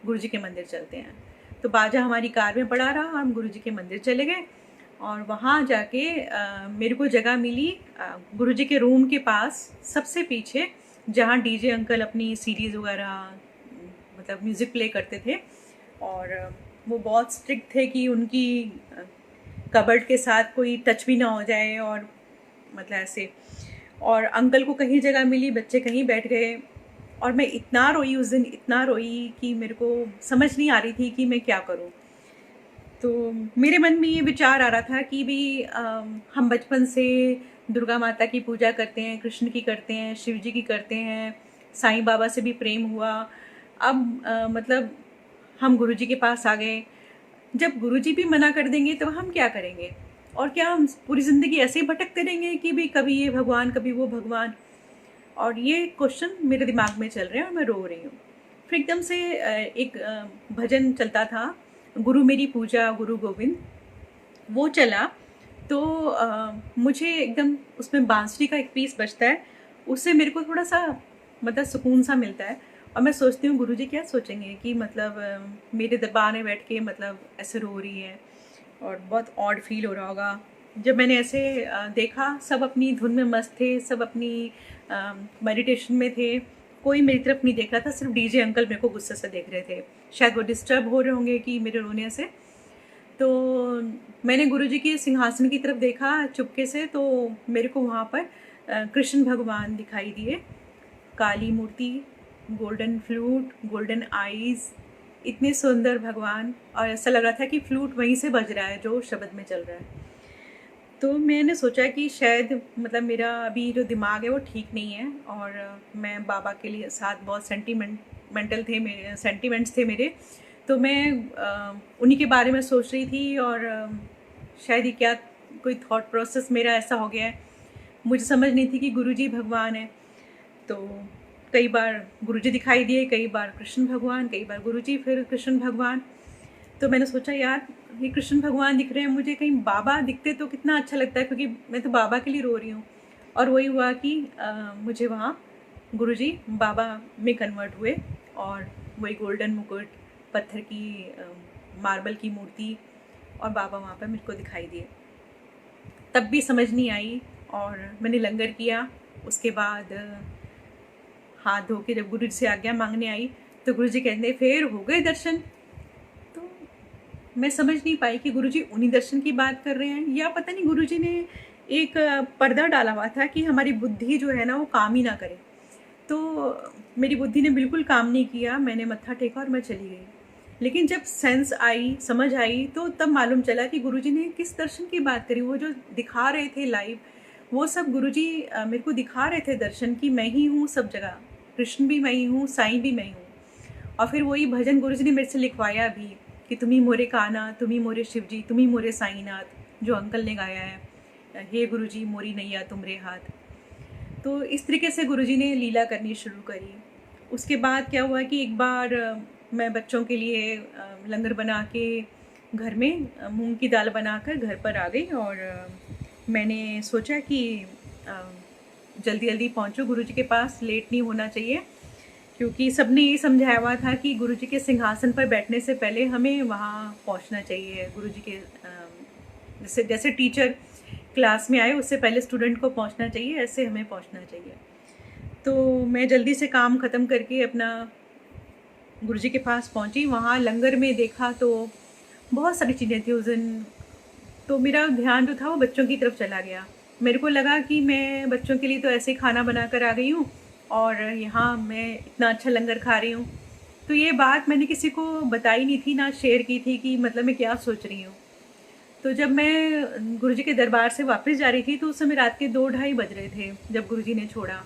गुरुजी के मंदिर चलते हैं। तो बाजा हमारी कार में पड़ा रहा, हम गुरुजी के मंदिर चले गए और वहाँ जाके मेरे को जगह मिली गुरुजी के रूम के पास सबसे पीछे, जहाँ डीजे अंकल अपनी सीरीज़ वगैरह मतलब म्यूज़िक प्ले करते थे। और वो बहुत स्ट्रिक्ट थे कि उनकी कबर्ड के साथ कोई टच भी ना हो जाए और मतलब ऐसे। और अंकल को कहीं जगह मिली, बच्चे कहीं बैठ गए और मैं इतना रोई उस दिन, इतना रोई कि मेरे को समझ नहीं आ रही थी कि मैं क्या करूं। तो मेरे मन में ये विचार आ रहा था कि भी हम बचपन से दुर्गा माता की पूजा करते हैं, कृष्ण की करते हैं, शिव जी की करते हैं, साईं बाबा से भी प्रेम हुआ। अब मतलब हम गुरुजी के पास आ गए, जब गुरुजी भी मना कर देंगे तो हम क्या करेंगे? और क्या हम पूरी ज़िंदगी ऐसे ही भटकते रहेंगे कि भी कभी ये भगवान कभी वो भगवान? और ये क्वेश्चन मेरे दिमाग में चल रहे हैं और मैं रो रही हूँ। फिर एकदम से एक भजन चलता था, गुरु मेरी पूजा गुरु गोविंद, वो चला। तो मुझे एकदम उसमें बांसुरी का एक पीस बजता है, उससे मेरे को थोड़ा सा मतलब सुकून सा मिलता है। और मैं सोचती हूँ गुरुजी क्या सोचेंगे कि मतलब मेरे दरबार में बैठ के मतलब ऐसे रो रही है, और बहुत ऑड फील हो रहा होगा। जब मैंने ऐसे देखा, सब अपनी धुन में मस्त थे, सब अपनी मेडिटेशन में थे, कोई मेरी तरफ नहीं देख रहा था, सिर्फ डीजे अंकल मेरे को गुस्से से देख रहे थे, शायद वो डिस्टर्ब हो रहे होंगे कि मेरे रोने से। तो मैंने गुरुजी के सिंहासन की तरफ देखा चुपके से, तो मेरे को वहाँ पर कृष्ण भगवान दिखाई दिए, काली मूर्ति, गोल्डन फ्लूट, गोल्डन आईज, इतने सुंदर भगवान। और ऐसा लग रहा था कि फ्लूट वहीं से बज रहा है जो शब्द में चल रहा है। तो मैंने सोचा कि शायद मतलब मेरा अभी जो दिमाग है वो ठीक नहीं है, और मैं बाबा के लिए साथ बहुत सेंटिमेंटल थे, मेरे सेंटिमेंट्स थे मेरे। तो मैं उन्हीं के बारे में सोच रही थी, और शायद ही क्या कोई थॉट प्रोसेस मेरा ऐसा हो गया है। मुझे समझ नहीं थी कि गुरुजी भगवान है। तो कई बार गुरुजी दिखाई दिए, कई बार कृष्ण भगवान, कई बार गुरुजी, फिर कृष्ण भगवान। तो मैंने सोचा यार ये कृष्ण भगवान दिख रहे हैं मुझे, कहीं बाबा दिखते तो कितना अच्छा लगता है, क्योंकि मैं तो बाबा के लिए रो रही हूँ। और वही हुआ कि मुझे वहाँ गुरुजी बाबा में कन्वर्ट हुए, और वही गोल्डन मुकुट, पत्थर की मार्बल की मूर्ति, और बाबा वहाँ पर मेरे को दिखाई दिए। तब भी समझ नहीं आई, और मैंने लंगर किया। उसके बाद हाथ धो के जब गुरु जी से आज्ञा मांगने आई, तो गुरु जी कहते फिर हो गए दर्शन। तो मैं समझ नहीं पाई कि गुरु जी उन्हीं दर्शन की बात कर रहे हैं, या पता नहीं गुरु जी ने एक पर्दा डाला हुआ था कि हमारी बुद्धि जो है ना वो काम ही ना करे। तो मेरी बुद्धि ने बिल्कुल काम नहीं किया, मैंने मत्था टेका और मैं चली गई। लेकिन जब सेंस आई, समझ आई, तो तब मालूम चला कि गुरुजी ने किस दर्शन की बात करी। वो जो दिखा रहे थे लाइव, वो सब गुरुजी मेरे को दिखा रहे थे दर्शन की मैं ही हूँ सब जगह, कृष्ण भी मैं ही हूँ, साईं भी मैं ही हूँ। और फिर वही भजन गुरुजी ने मेरे से लिखवाया भी कि तुम ही मोरे काना, तुम ही मोरे शिव जी, तुम ही मोरे साईनाथ, जो अंकल ने गाया है, हे गुरुजी मोरी नैया तुमरे हाथ। तो इस तरीके से गुरुजी ने लीला करनी शुरू करी। उसके बाद क्या हुआ कि एक बार मैं बच्चों के लिए लंगर बना के घर में मूंग की दाल बनाकर घर पर आ गई और मैंने सोचा कि जल्दी जल्दी पहुंचो गुरुजी के पास, लेट नहीं होना चाहिए, क्योंकि सबने ये समझाया हुआ था कि गुरुजी के सिंहासन पर बैठने से पहले हमें वहाँ पहुँचना चाहिए। गुरुजी के जैसे जैसे टीचर क्लास में आए उससे पहले स्टूडेंट को पहुँचना चाहिए, ऐसे हमें पहुँचना चाहिए। तो मैं जल्दी से काम ख़त्म करके अपना गुरुजी के पास पहुँची। वहाँ लंगर में देखा तो बहुत सारी चीज़ें थी उस दिन, तो मेरा ध्यान जो था वो बच्चों की तरफ चला गया। मेरे को लगा कि मैं बच्चों के लिए तो ऐसे ही खाना बना कर आ गई हूँ और यहाँ मैं इतना अच्छा लंगर खा रही हूँ। तो ये बात मैंने किसी को बताई नहीं थी, ना शेयर की थी कि मतलब मैं क्या सोच रही हूँ। तो जब मैं गुरुजी के दरबार से वापस जा रही थी तो उस समय रात के 2-2:30 बज रहे थे जब गुरुजी ने छोड़ा,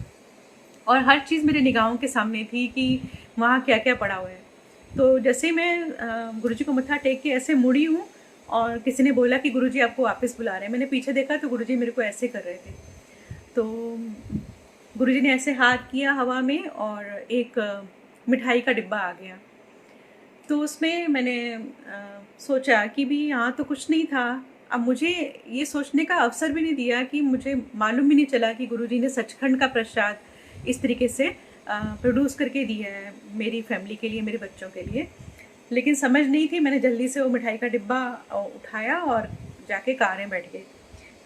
और हर चीज़ मेरे निगाहों के सामने थी कि वहाँ क्या क्या पड़ा हुआ है। तो जैसे मैं गुरुजी को मत्था टेक के ऐसे मुड़ी हूँ और किसी ने बोला कि गुरुजी आपको वापस बुला रहे हैं। मैंने पीछे देखा तो गुरुजी मेरे को ऐसे कर रहे थे। तो गुरुजी ने ऐसे हाथ किया हवा में और एक मिठाई का डिब्बा आ गया। तो उसमें मैंने सोचा कि भी यहाँ तो कुछ नहीं था। अब मुझे ये सोचने का अवसर भी नहीं दिया कि मुझे मालूम भी नहीं चला कि गुरुजी ने सचखंड का प्रसाद इस तरीके से प्रोड्यूस करके दिया है मेरी फैमिली के लिए, मेरे बच्चों के लिए। लेकिन समझ नहीं थी, मैंने जल्दी से वो मिठाई का डिब्बा उठाया और जाके कार में बैठ गई।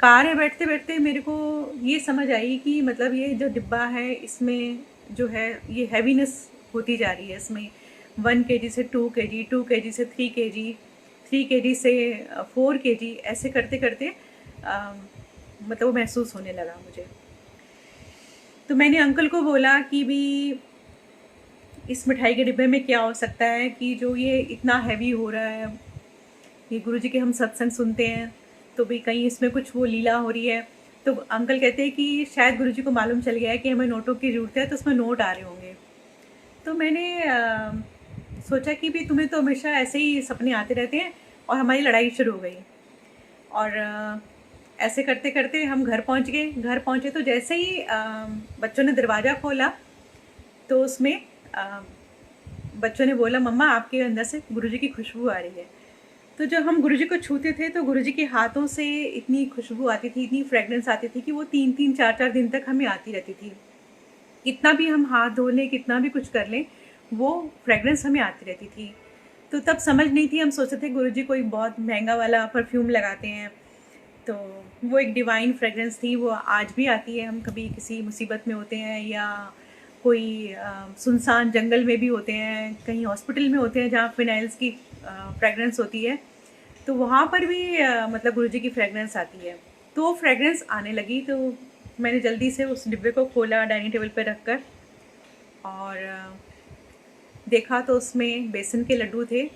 कार में बैठते बैठते मेरे को ये समझ आई कि मतलब ये जो डिब्बा है इसमें जो है ये हैवीनेस होती जा रही है। इसमें 1 kg से 2 kg, 2 kg से 3 kg, 3 kg से 4 kg, ऐसे करते करते मतलब वो महसूस होने लगा मुझे। तो मैंने अंकल को बोला कि भी इस मिठाई के डिब्बे में क्या हो सकता है कि जो ये इतना हैवी हो रहा है। ये गुरुजी के हम सत्संग सुनते हैं तो भी कहीं इसमें कुछ वो लीला हो रही है। तो अंकल कहते हैं कि शायद गुरुजी को मालूम चल गया है कि हमें नोटों की ज़रूरत है, तो उसमें नोट आ रहे होंगे। तो मैंने सोचा कि भी तुम्हें तो हमेशा ऐसे ही सपने आते रहते हैं, और हमारी लड़ाई शुरू हो गई। और ऐसे करते करते हम घर पहुंच गए। घर पहुंचे तो जैसे ही बच्चों ने दरवाज़ा खोला तो उसमें बच्चों ने बोला, मम्मा आपके अंदर से गुरुजी की खुशबू आ रही है। तो जब हम गुरुजी को छूते थे तो गुरुजी के हाथों से इतनी खुशबू आती थी, इतनी फ्रेगनेंस आती थी कि वो 3-3, 4-4 दिन तक हमें आती रहती थी। कितना भी हम हाथ धो लें, कितना भी कुछ कर लें, वो फ्रेगरेंस हमें आती रहती थी। तो तब समझ नहीं थी, हम सोचते थे गुरुजी कोई बहुत महंगा वाला परफ्यूम लगाते हैं। तो वो एक डिवाइन फ्रेगरेंस थी, वो आज भी आती है। हम कभी किसी मुसीबत में होते हैं या कोई सुनसान जंगल में भी होते हैं, कहीं हॉस्पिटल में होते हैं जहाँ फिनाइल्स की फ्रेगरेंस होती है, तो वहाँ पर भी मतलब गुरुजी की फ्रेगरेंस आती है। तो वो फ्रेगरेंस आने लगी तो मैंने जल्दी से उस डिब्बे को खोला डाइनिंग टेबल पर रख कर, और देखा तो उसमें बेसन के लड्डू थे।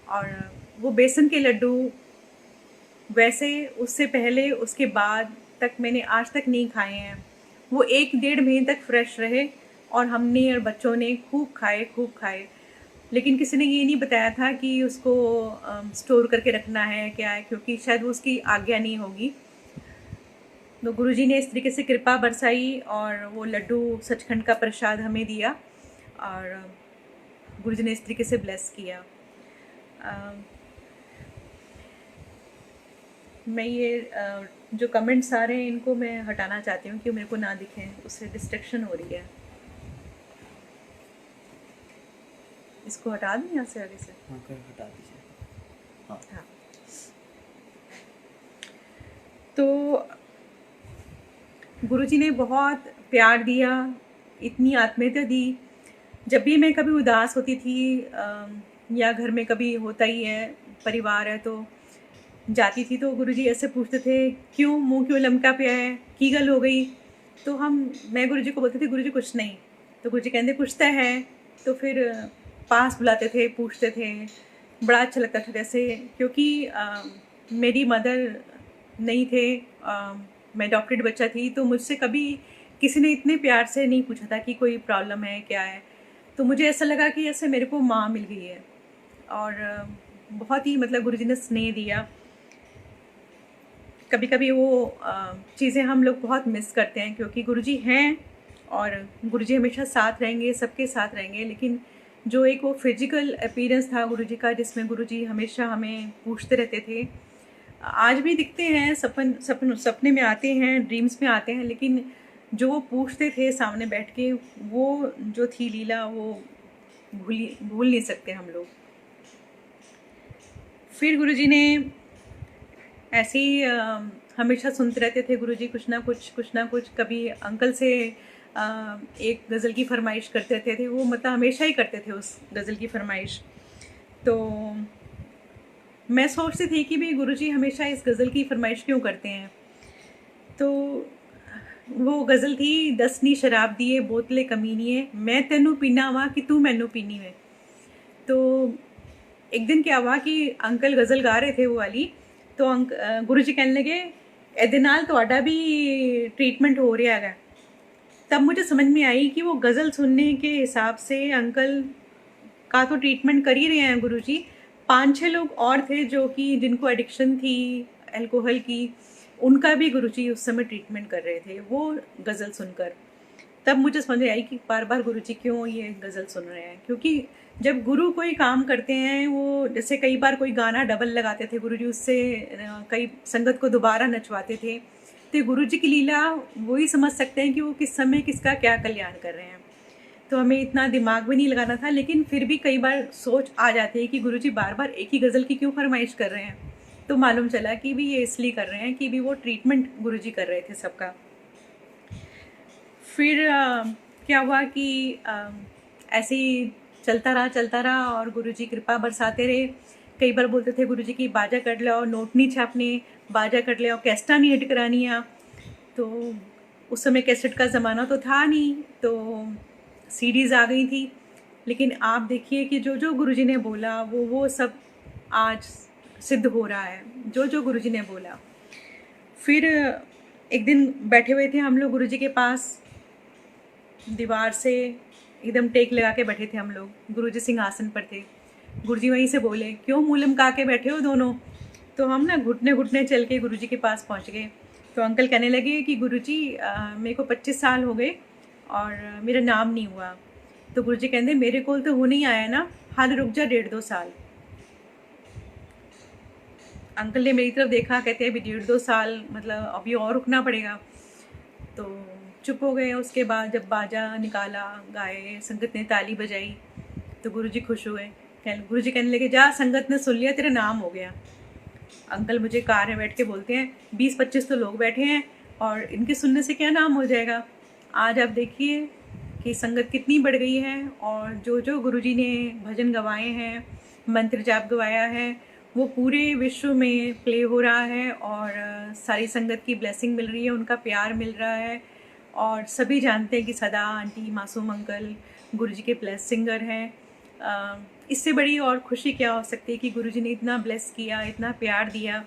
और वो बेसन के लड्डू वैसे उससे पहले उसके बाद तक मैंने आज तक नहीं खाए हैं। वो 1-1.5 महीने तक फ्रेश रहे और हमने और बच्चों ने खूब खाए। लेकिन किसी ने ये नहीं बताया था कि उसको स्टोर करके रखना है क्या है, क्योंकि शायद वो उसकी आज्ञा नहीं होगी। तो गुरुजी ने इस तरीके से कृपा बरसाई और वो लड्डू सचखंड का प्रसाद हमें दिया, और गुरुजी ने इस तरीके से ब्लेस किया। मैं ये जो कमेंट्स आ रहे हैं इनको मैं हटाना चाहती हूँ कि मेरे को ना दिखें, उससे डिस्ट्रैक्शन हो रही है। इसको हटा दूँ यहाँ से आगे से? हाँ, हटा दीजिए। हाँ। तो गुरुजी ने बहुत प्यार दिया, इतनी आत्मीयता दी। जब भी मैं कभी उदास होती थी या घर में कभी होता ही है, परिवार है, तो जाती थी तो गुरुजी ऐसे पूछते थे, क्यों मुंह क्यों लमका पिया है, की गल हो गई? तो मैं गुरुजी को बोलती थी, गुरुजी कुछ नहीं। तो गुरुजी कहते कुछ तो है। तो फिर पास बुलाते थे, पूछते थे, बड़ा अच्छा लगता था। जैसे क्योंकि मेरी मदर नहीं थे, मैं डॉक्टरेट बच्चा थी, तो मुझसे कभी किसी ने इतने प्यार से नहीं पूछा था कि कोई प्रॉब्लम है क्या है। तो मुझे ऐसा लगा कि जैसे मेरे को माँ मिल गई है, और बहुत ही मतलब गुरुजी ने स्नेह दिया। कभी कभी वो चीज़ें हम लोग बहुत मिस करते हैं, क्योंकि गुरुजी हैं और गुरुजी हमेशा साथ रहेंगे, सबके साथ रहेंगे, लेकिन जो एक वो फिजिकल अपीयरेंस था गुरुजी का, जिसमें गुरुजी हमेशा हमें पूछते रहते थे। आज भी दिखते हैं, सपने में आते हैं, ड्रीम्स में आते हैं, लेकिन जो वो पूछते थे सामने बैठ के, वो जो थी लीला, वो भूल नहीं सकते हम लोग। फिर गुरुजी ने ऐसे ही हमेशा सुनते रहते थे गुरुजी कुछ ना कुछ। कभी अंकल से एक गज़ल की फरमाइश करते रहते थे, वो मतलब हमेशा ही करते थे उस गज़ल की फरमाइश। तो मैं सोचती थी कि भाई गुरुजी हमेशा इस गज़ल की फरमाइश क्यों करते हैं। तो वो गज़ल थी, 10 नी शराब दिए बोतले कमीनिए, मैं तेनू पीना वा कि तू मैनू पीनी वे। तो एक दिन क्या हुआ कि अंकल गज़ल गा रहे थे वो वाली, तो गुरुजी कहने लगे ਇਹਦੇ ਨਾਲ ਤੁਹਾਡਾ भी ट्रीटमेंट हो रहा है। तब मुझे समझ में आई कि वो गज़ल सुनने के हिसाब से अंकल का तो ट्रीटमेंट कर ही रहे हैं गुरुजी। 5-6 लोग और थे जो कि जिनको एडिक्शन थी अल्कोहल की, उनका भी गुरुजी उस समय ट्रीटमेंट कर रहे थे वो गज़ल सुनकर। तब मुझे समझ में आई कि बार बार गुरुजी क्यों ये गज़ल सुन रहे हैं, क्योंकि जब गुरु कोई काम करते हैं, वो जैसे कई बार कोई गाना डबल लगाते थे गुरुजी, उससे कई संगत को दोबारा नचवाते थे। तो गुरुजी की लीला वही समझ सकते हैं कि वो किस समय किसका क्या कल्याण कर रहे हैं। तो हमें इतना दिमाग भी नहीं लगाना था, लेकिन फिर भी कई बार सोच आ जाती है कि गुरुजी बार बार एक ही गज़ल की क्यों फरमाइश कर रहे हैं। तो मालूम चला कि भी ये इसलिए कर रहे हैं कि भी वो ट्रीटमेंट गुरुजी कर रहे थे सबका। फिर क्या हुआ कि ऐसे ही चलता रहा और गुरुजी कृपा बरसाते रहे। कई बार बोलते थे गुरुजी की बाजा कर लो, नोट नहीं छापने, बाजा कर लो, कैसेटा नहीं हिट करानी है। तो उस समय कैसेट का ज़माना तो था नहीं, तो सीडीज़ आ गई थी। लेकिन आप देखिए कि जो जो गुरुजी ने बोला वो सब आज सिद्ध हो रहा है, जो गुरुजी ने बोला। फिर एक दिन बैठे हुए थे हम लोग गुरुजी के पास, दीवार से एकदम टेक लगा के बैठे थे हम लोग, गुरुजी सिंहासन पर थे। गुरुजी वहीं से बोले, क्यों मुँह लमका के बैठे हो दोनों। तो हम ना घुटने घुटने चल के गुरुजी के पास पहुंच गए। तो अंकल कहने लगे कि गुरुजी मेरे को 25 साल हो गए और मेरा नाम नहीं हुआ। तो गुरुजी कहते मेरे को तो हो नहीं आया ना, हाल रुक जा 1.5-2 साल। अंकल ने मेरी तरफ देखा, कहते हैं अभी 1.5-2 साल मतलब अभी और रुकना पड़ेगा। तो चुप हो गए। उसके बाद जब बाजा निकाला, गाए, संगत ने ताली बजाई, तो गुरुजी खुश हुए। गुरुजी कहने लगे जा, संगत ने सुन लिया, तेरा नाम हो गया। अंकल मुझे कार में बैठ के बोलते हैं 20-25 तो लोग बैठे हैं और इनके सुनने से क्या नाम हो जाएगा। आज आप देखिए कि संगत कितनी बढ़ गई है, और जो जो गुरुजी ने भजन गवाए हैं, मंत्र जाप गवाया है, वो पूरे विश्व में प्ले हो रहा है और सारी संगत की ब्लेसिंग मिल रही है, उनका प्यार मिल रहा है। और सभी जानते हैं कि सदा आंटी, मासूम अंकल गुरुजी के ब्लेस सिंगर हैं। इससे बड़ी और खुशी क्या हो सकती है कि गुरुजी ने इतना ब्लेस किया, इतना प्यार दिया,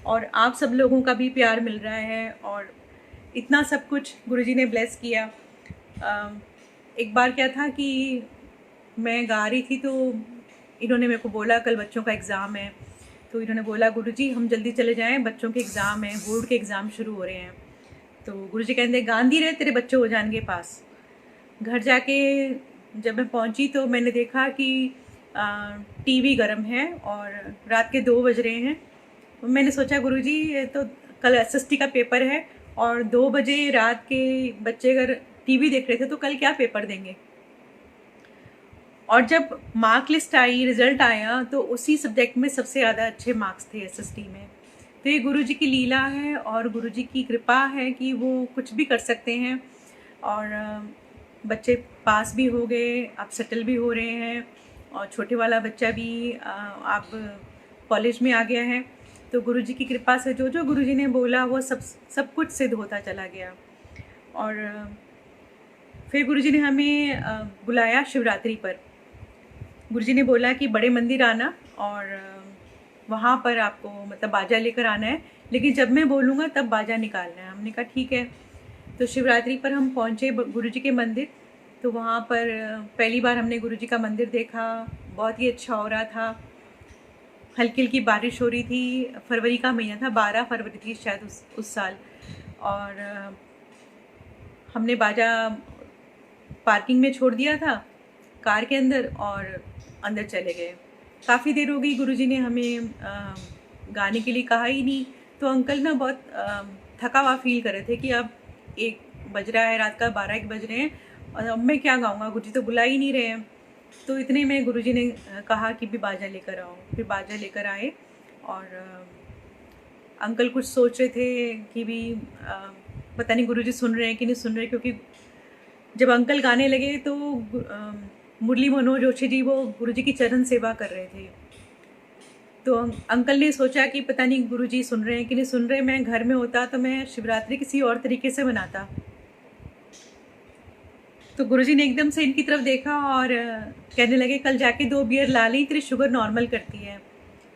और आप सब लोगों का भी प्यार मिल रहा है, और इतना सब कुछ गुरुजी ने ब्लेस किया। एक बार क्या था कि मैं गा रही थी, तो इन्होंने मेरे को बोला कल बच्चों का एग्ज़ाम है। तो इन्होंने बोला गुरुजी हम जल्दी चले जाएं, बच्चों के एग्ज़ाम हैं, बोर्ड के एग्ज़ाम शुरू हो रहे हैं। तो गुरुजी कहते गांधी रहे, तेरे बच्चे हो जाएंगे पास। घर जाके जब मैं पहुंची तो मैंने देखा कि टीवी गर्म है और रात के 2 बज रहे हैं। मैंने सोचा गुरुजी ये तो कल एसएसटी का पेपर है, और 2 बजे रात के बच्चे अगर टीवी देख रहे थे तो कल क्या पेपर देंगे। और जब मार्क लिस्ट आई, रिज़ल्ट आया, तो उसी सब्जेक्ट में सबसे ज़्यादा अच्छे मार्क्स थे एसएसटी में। तो ये गुरुजी की लीला है और गुरुजी की कृपा है कि वो कुछ भी कर सकते हैं। और बच्चे पास भी हो गए, अब सेटल भी हो रहे हैं, और छोटे वाला बच्चा भी अब कॉलेज में आ गया है। तो गुरुजी की कृपा से जो जो गुरुजी ने बोला वो सब कुछ सिद्ध होता चला गया। और फिर गुरुजी ने हमें बुलाया शिवरात्रि पर। गुरुजी ने बोला कि बड़े मंदिर आना और वहाँ पर आपको मतलब बाजा लेकर आना है, लेकिन जब मैं बोलूँगा तब बाजा निकालना है। हमने कहा ठीक है। तो शिवरात्रि पर हम पहुँचे गुरुजी के मंदिर। तो वहाँ पर पहली बार हमने गुरुजी का मंदिर देखा, बहुत ही अच्छा हो रहा था। हल्की हल्की बारिश हो रही थी, फरवरी का महीना था, 12 फरवरी थी शायद उस साल। और हमने बाजा पार्किंग में छोड़ दिया था, कार के अंदर और अंदर चले गए। काफ़ी देर हो गई, गुरुजी ने हमें गाने के लिए कहा ही नहीं। तो अंकल ना बहुत थका हुआ फील कर रहे थे कि अब 1 बज रहा है, रात का 12-1 बज रहे हैं और अब मैं क्या गाऊँगा, गुरुजी तो बुला ही नहीं रहे हैं। तो इतने में गुरुजी ने कहा कि भी बाजा लेकर आओ। फिर बाजा लेकर आए और अंकल कुछ सोच रहे थे कि भी पता नहीं गुरुजी सुन रहे हैं कि नहीं सुन रहे, क्योंकि जब अंकल गाने लगे तो मुरली मनोहर जोशी जी वो गुरुजी की चरण सेवा कर रहे थे। तो अंकल ने सोचा कि पता नहीं गुरुजी सुन रहे हैं कि नहीं सुन रहे। मैं घर में होता तो मैं शिवरात्रि किसी और तरीके से मनाता। तो गुरुजी ने एकदम से इनकी तरफ देखा और कहने लगे कल जाके 2 बियर ला लें, तेरी शुगर नॉर्मल करती है।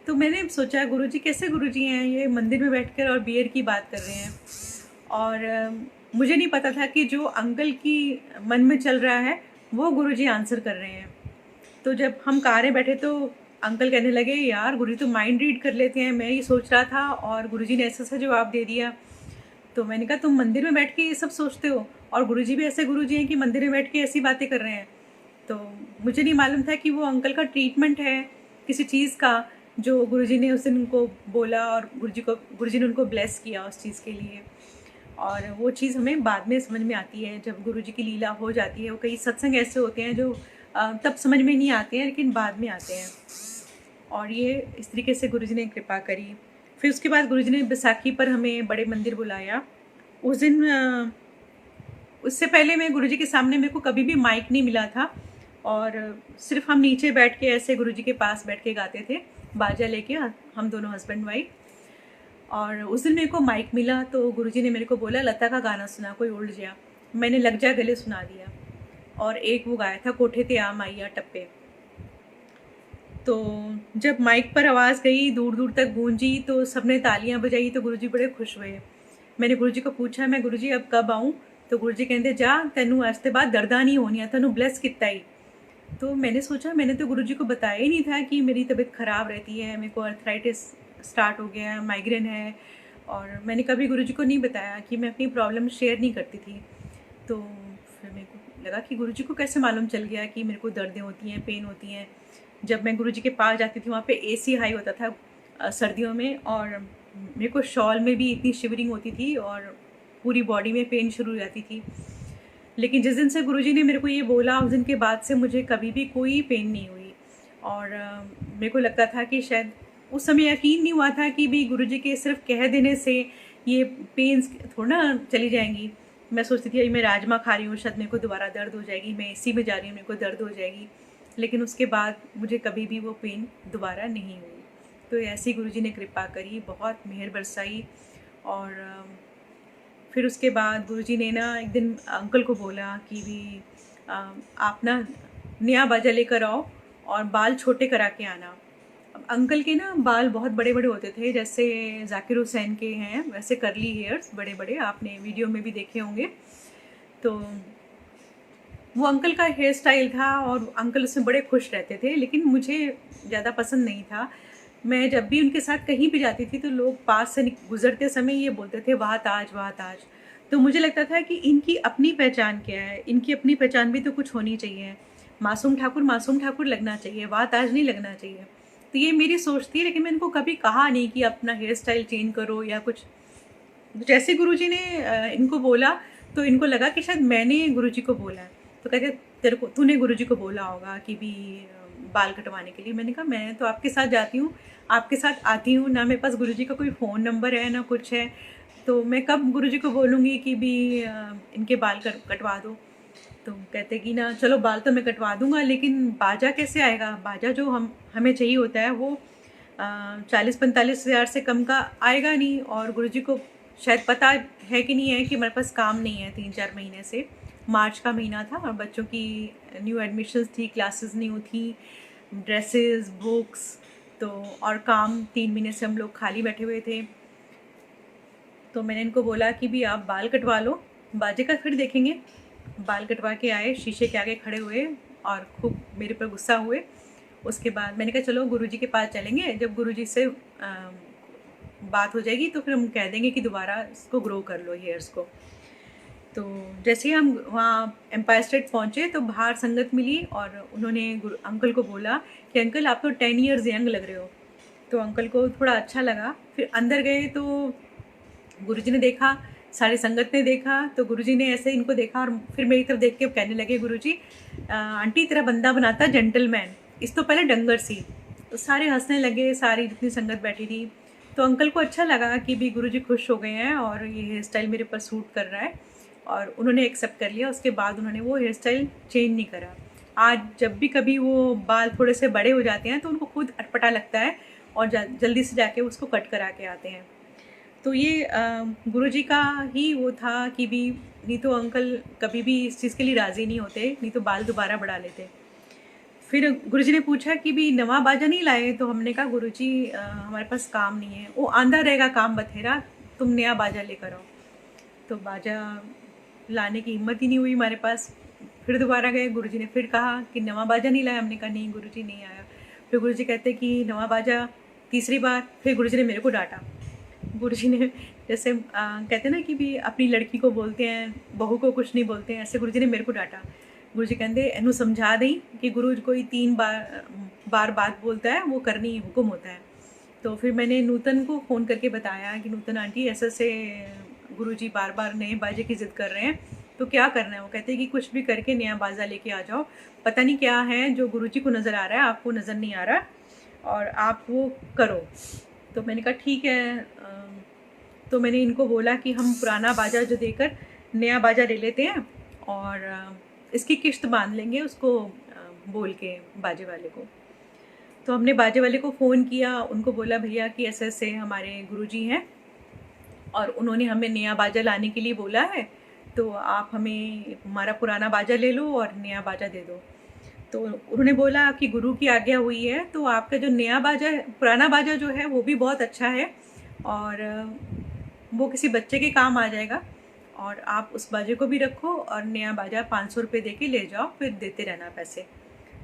तो मैंने सोचा गुरुजी कैसे गुरुजी हैं, ये मंदिर में बैठकर और बियर की बात कर रहे हैं। और मुझे नहीं पता था कि जो अंकल की मन में चल रहा है वो गुरुजी आंसर कर रहे हैं। तो जब हम कार में बैठे तो अंकल कहने लगे यार गुरुजी तो माइंड रीड कर लेते हैं, मैं ये सोच रहा था और गुरुजी ने ऐसा जवाब दे दिया। तो मैंने कहा तुम मंदिर में बैठ के ये सब सोचते हो और गुरुजी भी ऐसे गुरुजी हैं कि मंदिर में बैठ के ऐसी बातें कर रहे हैं। तो मुझे नहीं मालूम था कि वो अंकल का ट्रीटमेंट है किसी चीज़ का, जो गुरुजी ने उस दिन उनको बोला और गुरुजी ने उनको ब्लेस किया उस चीज़ के लिए। और वो चीज़ हमें बाद में समझ में आती है जब गुरुजी की लीला हो जाती है। वो कई सत्संग ऐसे होते हैं जो तब समझ में नहीं आते हैं लेकिन बाद में आते हैं। और ये इस तरीके से गुरुजी ने कृपा करी। फिर उसके बाद गुरुजी ने बैसाखी पर हमें बड़े मंदिर बुलाया। उस दिन उससे पहले मैं गुरुजी के सामने मेरे को कभी भी माइक नहीं मिला था और सिर्फ हम नीचे बैठ के ऐसे गुरुजी के पास बैठ के गाते थे बाजा लेके, हम दोनों हस्बैंड वाइफ। और उस दिन मेरे को माइक मिला तो गुरुजी ने मेरे को बोला लता का गाना सुना, कोई उड़ जा। मैंने लग जा गले सुना दिया और एक वो गाया था कोठे ते आम आइया टप्पे। तो जब माइक पर आवाज़ गई दूर दूर तक गूंजी तो सबने तालियां बजाई तो गुरुजी बड़े खुश हुए। मैंने गुरुजी को पूछा मैं गुरुजी अब कब आऊँ? तो गुरुजी कहते जा तेनू आज के बाद दर्दा नहीं होनी, तेनू ब्लेस किता ही। तो मैंने सोचा मैंने तो गुरुजी को बताया ही नहीं था कि मेरी तबीयत ख़राब रहती है, मेरे को अर्थराइटिस स्टार्ट हो गया है, माइग्रेन है। और मैंने कभी गुरुजी को नहीं बताया कि मैं अपनी प्रॉब्लम शेयर नहीं करती थी। तो फिर मेरे को लगा कि गुरुजी को कैसे मालूम चल गया कि मेरे को दर्दें होती हैं, पेन होती हैं। जब मैं गुरुजी के पास जाती थी वहाँ पे एसी हाई होता था सर्दियों में और मेरे को शॉल में भी इतनी शिवरिंग होती थी और पूरी बॉडी में पेन शुरू हो जाती थी। लेकिन जिस दिन से गुरुजी ने मेरे को ये बोला उस दिन के बाद से मुझे कभी भी कोई पेन नहीं हुई। और मेरे को लगता था कि शायद उस समय यकीन नहीं हुआ था कि भी गुरुजी के सिर्फ कह देने से ये पेन्स थोड़ा ना चली जाएंगी। मैं सोचती थी अभी मैं राजमा खा रही हूँ शायद मेरे को दोबारा दर्द हो जाएगी, मैं एसी में जा रही हूँ मेरे को दर्द हो जाएगी। लेकिन उसके बाद मुझे कभी भी वो पेन दोबारा नहीं हुई। तो ऐसी गुरुजी ने कृपा करी, बहुत मेहर बरसाई। और फिर उसके बाद गुरुजी ने ना एक दिन अंकल को बोला कि भी आप ना नया बाजा लेकर आओ और बाल छोटे करा के आना। अब अंकल के ना बाल बहुत बड़े बड़े होते थे, जैसे जाकिर हुसैन के हैं वैसे करली हेयर्स बड़े बड़े, आपने वीडियो में भी देखे होंगे। तो वो अंकल का हेयर स्टाइल था और अंकल उसमें बड़े खुश रहते थे, लेकिन मुझे ज़्यादा पसंद नहीं था। मैं जब भी उनके साथ कहीं भी जाती थी तो लोग पास से गुजरते समय ये बोलते थे वाह ताज वाह ताज। तो मुझे लगता था कि इनकी अपनी पहचान क्या है, इनकी अपनी पहचान भी तो कुछ होनी चाहिए। मासूम ठाकुर लगना चाहिए, वाह ताज नहीं लगना चाहिए। तो ये मेरी सोच थी, लेकिन मैंने इनको कभी कहा नहीं कि अपना हेयर स्टाइल चेंज करो या कुछ। जैसे गुरुजी ने इनको बोला तो इनको लगा कि शायद मैंने गुरुजी को बोला है। तो कहते तेरे को तूने गुरुजी को बोला होगा कि भी बाल कटवाने के लिए। मैंने कहा मैं तो आपके साथ जाती हूँ, आपके साथ आती हूँ, ना मेरे पास गुरुजी का कोई फ़ोन नंबर है ना कुछ है, तो मैं कब गुरुजी को बोलूँगी कि भी इनके बाल कटवा दो। तो कहते कि ना चलो बाल तो मैं कटवा दूँगा, लेकिन बाजा कैसे आएगा? बाजा जो हमें चाहिए होता है वो 40-45 हज़ार से कम का आएगा नहीं। और गुरुजी को शायद पता है कि नहीं है कि मेरे पास काम नहीं है 3-4 महीने से। मार्च का महीना था और बच्चों की न्यू एडमिशन्स थी, क्लासेस न्यू थी, ड्रेसेस, बुक्स, तो और काम 3 महीने से हम लोग खाली बैठे हुए थे। तो मैंने इनको बोला कि भी आप बाल कटवा लो, बाजे का फिर देखेंगे। बाल कटवा के आए, शीशे के आगे खड़े हुए और खूब मेरे पर गुस्सा हुए। उसके बाद मैंने कहा चलो गुरुजी के पास चलेंगे, जब गुरुजी से बात हो जाएगी तो फिर हम कह देंगे कि दोबारा इसको ग्रो कर लो हेयर्स को। तो जैसे ही हम वहाँ एम्पायर स्टेट पहुँचे तो बाहर संगत मिली और उन्होंने अंकल को बोला कि अंकल आप तो 10 इयर्स यंग लग रहे हो। तो अंकल को थोड़ा अच्छा लगा। फिर अंदर गए तो गुरुजी ने देखा, सारी संगत ने देखा, तो गुरुजी ने ऐसे इनको देखा और फिर मेरी तरफ देख के कहने लगे, गुरुजी आंटी तेरा बंदा बनाता जेंटलमैन, इस तो पहले डंगर सी। तो सारे हंसने लगे, सारी जितनी संगत बैठी थी। तो अंकल को अच्छा लगा कि भी गुरुजी खुश हो गए हैं और ये हेयर स्टाइल मेरे पर सूट कर रहा है, और उन्होंने एक्सेप्ट कर लिया। उसके बाद उन्होंने वो हेयर स्टाइल चेंज नहीं करा। आज जब भी कभी वो बाल थोड़े से बड़े हो जाते हैं तो उनको खुद अटपटा लगता है और जल्दी से जाके उसको कट करा के आते हैं। तो ये गुरुजी का ही वो था कि भी नहीं तो अंकल कभी भी इस चीज़ के लिए राज़ी नहीं होते, नहीं तो बाल दोबारा बढ़ा लेते। फिर गुरुजी ने पूछा कि भी नवा बाजा नहीं लाए? तो हमने कहा गुरुजी हमारे पास काम नहीं है, वो आंधा रहेगा काम बथेरा, तुम नया बाजा लेकर आओ। तो बाजा लाने की हिम्मत ही नहीं हुई हमारे पास। फिर दोबारा गए, गुरुजी ने फिर कहा कि नवा बाजा नहीं लाया? हमने कहा नहीं गुरुजी नहीं आया। फिर गुरुजी कहते कि नवा बाजा, तीसरी बार फिर गुरुजी ने मेरे को डांटा। गुरुजी ने जैसे कहते हैं ना कि भी अपनी लड़की को बोलते हैं, बहू को कुछ नहीं बोलते हैं, ऐसे गुरुजी ने मेरे को डांटा। गुरुजी कहते एनू समझा दी कि गुरु कोई 3 बार बात बोलता है वो करनी हुक्म होता है। तो फिर मैंने नूतन को फ़ोन करके बताया कि नूतन आंटी ऐसे से गुरुजी बार बार नए बाजे की ज़िद कर रहे हैं, तो क्या करना है? वो कहते हैं कि कुछ भी करके नया बाजा लेके आ जाओ, पता नहीं क्या है जो गुरुजी को नज़र आ रहा है आपको नज़र नहीं आ रहा, और आप वो करो। तो मैंने कहा ठीक है। तो मैंने इनको बोला कि हम पुराना बाजा जो देकर नया बाजा ले लेते हैं और इसकी किश्त बांध लेंगे उसको बोल के बाजे वाले को। तो हमने बाजे वाले को फ़ोन किया, उनको बोला भैया कि ऐसे ऐसे हमारे गुरुजी हैं और उन्होंने हमें नया बाजा लाने के लिए बोला है, तो आप हमें हमारा पुराना बाजा ले लो और नया बाजा दे दो। तो उन्होंने बोला कि गुरु की आज्ञा हुई है, तो आपका जो नया बाजा है, पुराना बाजा जो है वो भी बहुत अच्छा है और वो किसी बच्चे के काम आ जाएगा, और आप उस बाजे को भी रखो और नया बाजा 500 रुपये दे के ले जाओ, फिर देते रहना पैसे।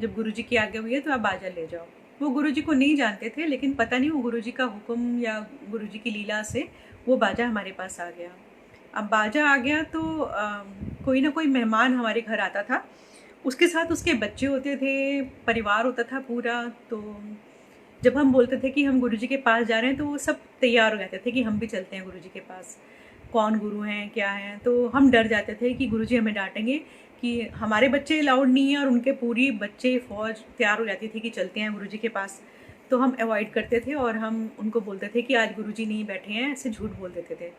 जब गुरुजी की आज्ञा हुई है तो आप बाजा ले जाओ। वो गुरुजी को नहीं जानते थे, लेकिन पता नहीं वो गुरुजी का हुक्म या गुरुजी की लीला से वो बाजा हमारे पास आ गया। अब बाजा आ गया तो कोई ना कोई मेहमान हमारे घर आता था, उसके साथ उसके बच्चे होते थे, परिवार होता था पूरा। तो जब हम बोलते थे कि हम गुरुजी के पास जा रहे हैं तो वो सब तैयार हो जाते थे कि हम भी चलते हैं गुरुजी के पास। कौन गुरु हैं, क्या हैं, तो हम डर जाते थे कि गुरुजी हमें डांटेंगे कि हमारे बच्चे अलाउड नहीं है, और उनके पूरी बच्चे फ़ौज तैयार हो जाती थी कि चलते हैं गुरुजी के पास। तो हम अवॉइड करते थे और हम उनको बोलते थे कि आज गुरुजी नहीं बैठे हैं, ऐसे झूठ बोल देते थे।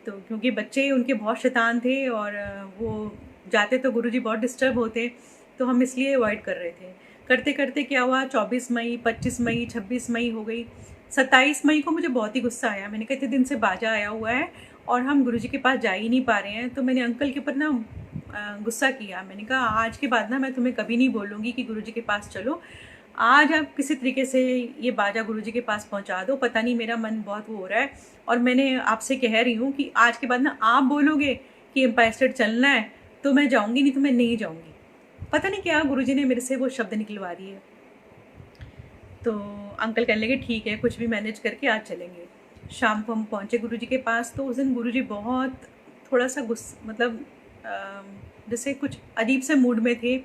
तो क्योंकि बच्चे उनके बहुत शैतान थे और वो जाते तो गुरुजी बहुत डिस्टर्ब होते, तो हम इसलिए अवॉइड कर रहे थे। करते करते क्या हुआ, 24 मई, 25 मई, 26 मई हो गई। 27 मई को मुझे बहुत ही गुस्सा आया। मैंने कहा इतने दिन से बाजा आया हुआ है और हम गुरुजी के पास जा ही नहीं पा रहे हैं। तो मैंने अंकल के ऊपर ना गुस्सा किया। मैंने कहा आज के बाद ना मैं तुम्हें कभी नहीं बोलूँगी कि गुरुजी के पास चलो, आज आप किसी तरीके से ये बाजा गुरुजी के पास पहुंचा दो। पता नहीं मेरा मन बहुत वो हो रहा है, और मैंने आपसे कह रही हूँ कि आज के बाद ना आप बोलोगे कि एम्पायर स्टेट चलना है तो मैं जाऊँगी, नहीं तो मैं नहीं जाऊँगी। पता नहीं क्या गुरुजी ने मेरे से वो शब्द निकलवा दिए। तो अंकल कहने लगे ठीक है, कुछ भी मैनेज करके आज चलेंगे। शाम को हम पहुँचे गुरुजी के पास। तो उस दिन गुरुजी बहुत थोड़ा सा मतलब जैसे कुछ अजीब से मूड में थे,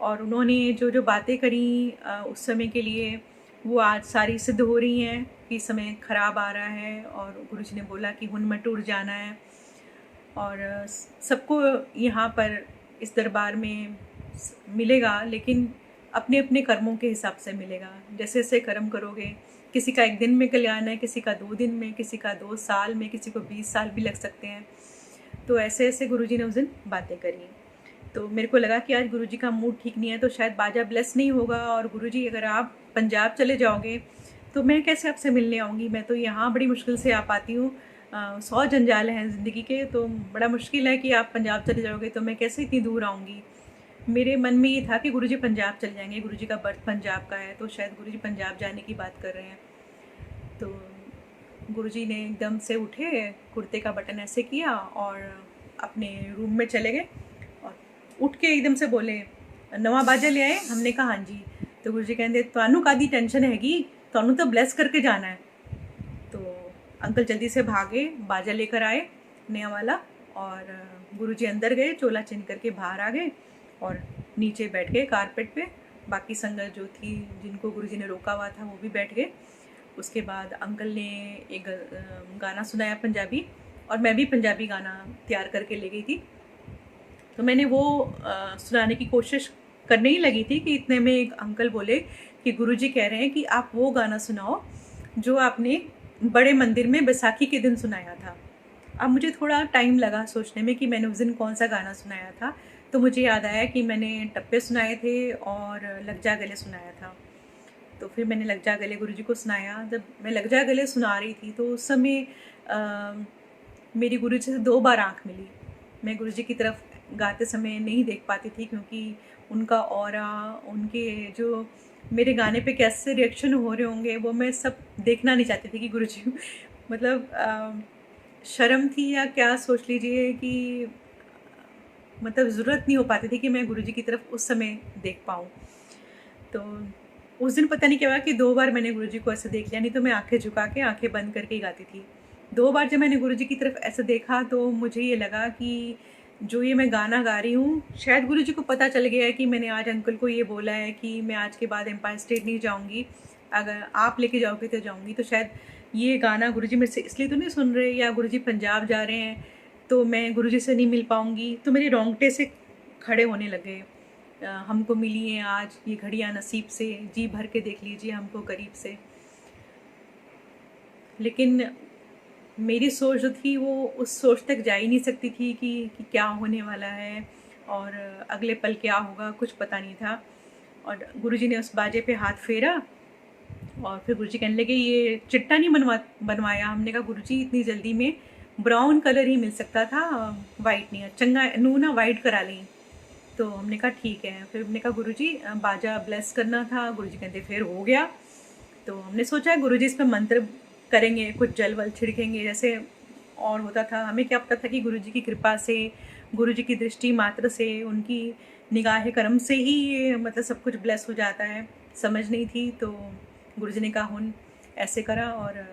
और उन्होंने जो जो बातें करी उस समय के लिए वो आज सारी सिद्ध हो रही हैं कि समय ख़राब आ रहा है। और गुरुजी ने बोला कि हुन मट उड़ जाना है, और सबको यहाँ पर इस दरबार में मिलेगा, लेकिन अपने अपने कर्मों के हिसाब से मिलेगा। जैसे जैसे कर्म करोगे, किसी का 1 दिन में कल्याण है, किसी का 2 दिन में, किसी का 2 साल में, किसी को 20 साल भी लग सकते हैं। तो ऐसे ऐसे गुरुजी ने उस दिन बातें करी। तो मेरे को लगा कि आज गुरुजी का मूड ठीक नहीं है, तो शायद बाजा ब्लेस नहीं होगा। और गुरुजी अगर आप पंजाब चले जाओगे तो मैं कैसे आपसे मिलने आऊँगी? मैं तो यहाँ बड़ी मुश्किल से आ पाती हूँ। 100 जंजाल हैं ज़िंदगी के, तो बड़ा मुश्किल है कि आप पंजाब चले जाओगे, तो मैं कैसे इतनी दूर आऊँगी? मेरे मन में ये था कि गुरुजी पंजाब चले जाएंगे, गुरुजी का बर्थ पंजाब का है, तो शायद गुरुजी पंजाब जाने की बात कर रहे हैं। तो गुरुजी ने एकदम से उठे, कुर्ते का बटन ऐसे किया और अपने रूम में चले गए, और उठ के एकदम से बोले नवा बाजा ले आए? हमने कहा हाँ जी। तो गुरुजी कहते तुहानू कादी टेंशन हैगी, तुहानू तो ब्लेस करके जाना है। तो अंकल जल्दी से भागे, बाजा लेकर आए नया वाला, और गुरुजी अंदर गए, चोला चिन करके बाहर आ गए और नीचे बैठ गए कारपेट पे। बाकी संगत जो थी, जिनको गुरुजी ने रोका हुआ था, वो भी बैठ गए। उसके बाद अंकल ने एक गाना सुनाया पंजाबी, और मैं भी पंजाबी गाना तैयार करके ले गई थी। तो मैंने वो सुनाने की कोशिश करने ही लगी थी कि इतने में एक अंकल बोले कि गुरुजी कह रहे हैं कि आप वो गाना सुनाओ जो आपने बड़े मंदिर में बैसाखी के दिन सुनाया था। अब मुझे थोड़ा टाइम लगा सोचने में कि मैंने उस दिन कौन सा गाना सुनाया था। तो मुझे याद आया कि मैंने टप्पे सुनाए थे और लग जा गले सुनाया था। तो फिर मैंने लग जा गले गुरुजी को सुनाया। जब मैं लग जा गले सुना रही थी तो उस समय मेरी गुरुजी से 2 बार आँख मिली। मैं गुरुजी की तरफ गाते समय नहीं देख पाती थी, क्योंकि उनका ऑरा, उनके जो मेरे गाने पे कैसे रिएक्शन हो रहे होंगे वो मैं सब देखना नहीं चाहती थी कि गुरुजी मतलब शर्म थी या क्या सोच लीजिए कि मतलब ज़रूरत नहीं हो पाती थी कि मैं गुरुजी की तरफ उस समय देख पाऊँ। तो उस दिन पता नहीं क्या हुआ कि 2 बार मैंने गुरुजी को ऐसे देख लिया, नहीं तो मैं आंखें झुका के आंखें बंद करके ही गाती थी। 2 बार जब मैंने गुरुजी की तरफ ऐसे देखा तो मुझे ये लगा कि जो ये मैं गाना गा रही हूँ, शायद गुरुजी को पता चल गया है कि मैंने आज अंकल को ये बोला है कि मैं आज के बाद एम्पायर स्टेट नहीं जाऊँगी, अगर आप लेके जाओगे तो जाऊँगी। तो शायद ये गाना गुरुजी मेरे से इसलिए तो नहीं सुन रहे, या गुरुजी पंजाब जा रहे हैं तो मैं गुरुजी से नहीं मिल पाऊँगी। तो मेरे रोंगटे से खड़े होने लगे। हमको मिली हैं आज ये घड़ियाँ नसीब से, जी भर के देख लीजिए हमको करीब से। लेकिन मेरी सोच जो थी वो उस सोच तक जा ही नहीं सकती थी कि क्या होने वाला है और अगले पल क्या होगा, कुछ पता नहीं था। और गुरुजी ने उस बाजे पे हाथ फेरा और फिर गुरुजी कहने लगे ये चिट्टा नहीं बनवाया। हमने कहा गुरुजी इतनी जल्दी में ब्राउन कलर ही मिल सकता था, वाइट नहीं, चंगा नू ना वाइट करा ली। तो हमने कहा ठीक है। फिर हमने कहा गुरुजी बाजा ब्लेस करना था। गुरुजी कहते फिर हो गया। तो हमने सोचा गुरुजी इस पर मंत्र करेंगे, कुछ जल वल छिड़केंगे जैसे और होता था। हमें क्या पता था कि गुरुजी की कृपा से, गुरुजी की दृष्टि मात्र से, उनकी निगाह करम से ही ये मतलब सब कुछ ब्लेस हो जाता है। समझ नहीं थी। तो गुरुजी ने कहा हुन ऐसे करा और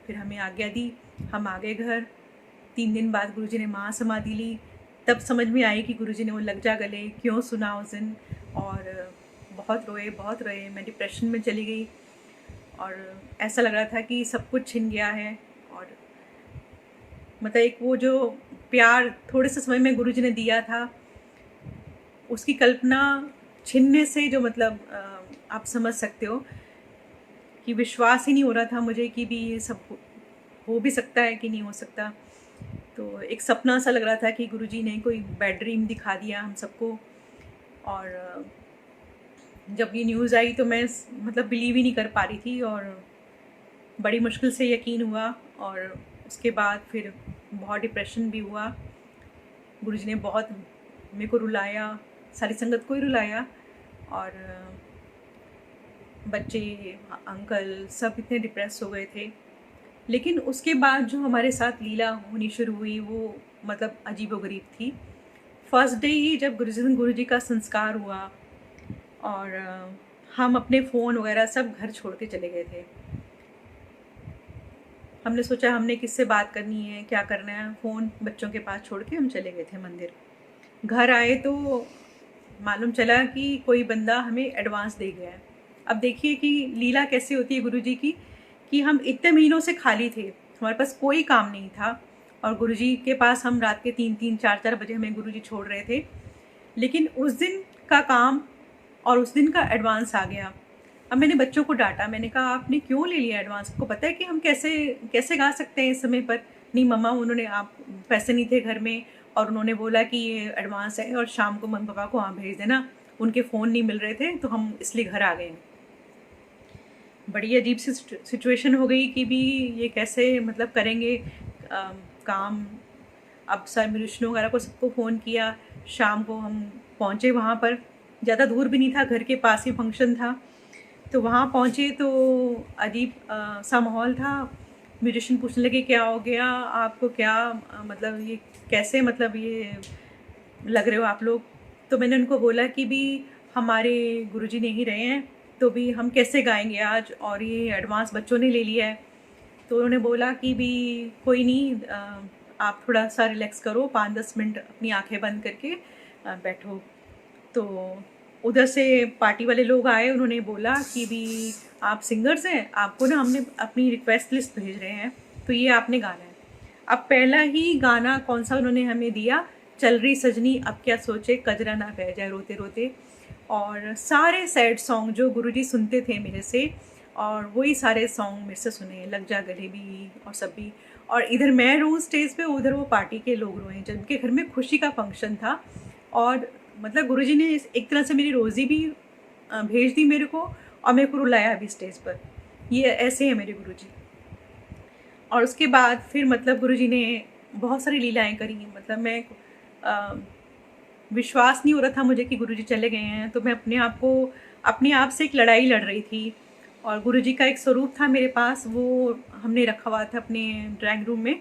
फिर हमें आज्ञा दी। हम आ गए घर। 3 दिन बाद गुरुजी ने महासमाधि ली। तब समझ में आई कि गुरुजी ने वो लग जा गले क्यों सुना उस दिन। और बहुत रोए। मैं डिप्रेशन में चली गई और ऐसा लग रहा था कि सब कुछ छिन गया है। और मतलब एक वो जो प्यार थोड़े से समय में गुरुजी ने दिया था, उसकी कल्पना छिनने से जो मतलब आप समझ सकते हो कि विश्वास ही नहीं हो रहा था मुझे कि भी ये सब हो भी सकता है कि नहीं हो सकता। तो एक सपना सा लग रहा था कि गुरुजी ने कोई बैड ड्रीम दिखा दिया हम सबको। और जब ये न्यूज़ आई तो मैं मतलब बिलीव ही नहीं कर पा रही थी और बड़ी मुश्किल से यकीन हुआ। और उसके बाद फिर बहुत डिप्रेशन भी हुआ। गुरुजी ने बहुत मेरे को रुलाया, सारी संगत को ही रुलाया। और बच्चे, अंकल सब इतने डिप्रेस हो गए थे। लेकिन उसके बाद जो हमारे साथ लीला होनी शुरू हुई वो मतलब अजीबोगरीब थी। फर्स्ट डे ही जब गुरुजी का संस्कार हुआ और हम अपने फ़ोन वगैरह सब घर छोड़ के चले गए थे। हमने सोचा हमने किससे बात करनी है, क्या करना है, फ़ोन बच्चों के पास छोड़ के हम चले गए थे मंदिर। घर आए तो मालूम चला कि कोई बंदा हमें एडवांस दे गया है। अब देखिए कि लीला कैसे होती है गुरुजी की, कि हम इतने महीनों से खाली थे, हमारे पास कोई काम नहीं था और गुरुजी के पास हम रात के 3-3, 4-4 बजे हमें गुरुजी छोड़ रहे थे। लेकिन उस दिन का काम और उस दिन का एडवांस आ गया। अब मैंने बच्चों को डांटा, मैंने कहा आपने क्यों ले लिया एडवांस, आपको पता है कि हम कैसे गा सकते हैं इस समय पर। नहीं मम्मा, उन्होंने आप पैसे नहीं थे घर में और उन्होंने बोला कि ये एडवांस है और शाम को मम्मी पापा को वहाँ भेज देना, उनके फ़ोन नहीं मिल रहे थे तो हम इसलिए घर आ गए। बड़ी अजीब सी सिचुएशन हो गई कि भी ये कैसे मतलब करेंगे काम। अब सर विष्णु वगैरह को सबको फ़ोन किया। शाम को हम पहुँचे वहाँ पर, ज़्यादा दूर भी नहीं था, घर के पास ही फंक्शन था। तो वहाँ पहुँचे तो अजीब सा माहौल था। म्यूजिशियन पूछने लगे क्या हो गया आपको, क्या मतलब ये कैसे मतलब ये लग रहे हो आप लोग। तो मैंने उनको बोला कि भी हमारे गुरुजी नहीं रहे हैं तो भी हम कैसे गाएंगे आज, और ये एडवांस बच्चों ने ले लिया है। तो उन्होंने बोला कि भी कोई नहीं, आप थोड़ा सा रिलैक्स करो, 5-10 मिनट अपनी आंखें बंद करके बैठो। तो उधर से पार्टी वाले लोग आए, उन्होंने बोला कि भी आप सिंगर्स हैं, आपको ना हमने अपनी रिक्वेस्ट लिस्ट भेज रहे हैं, तो ये आपने गाना है। अब पहला ही गाना कौन सा उन्होंने हमें दिया, चल रही सजनी अब क्या सोचे, कजरा ना बह जाए रोते रोते। और सारे सैड सॉन्ग जो गुरुजी सुनते थे मेरे से, और वही सारे सॉन्ग मेरे से सुने, लग जा गले भी और सब भी। और इधर मैं रोऊँ स्टेज पे, उधर वो पार्टी के लोग रोए, जिनके घर में खुशी का फंक्शन था। और मतलब गुरुजी ने एक तरह से मेरी रोज़ी भी भेज दी मेरे को, और मेरे को रुलाया भी स्टेज पर। ये ऐसे हैं मेरे गुरुजी। और उसके बाद फिर मतलब गुरुजी ने बहुत सारी लीलाएं करी। मतलब मैं विश्वास नहीं हो रहा था मुझे कि गुरुजी चले गए हैं। तो मैं अपने आप से एक लड़ाई लड़ रही थी। और गुरुजी का एक स्वरूप था मेरे पास, वो हमने रखा हुआ था अपने ड्राइंग रूम में,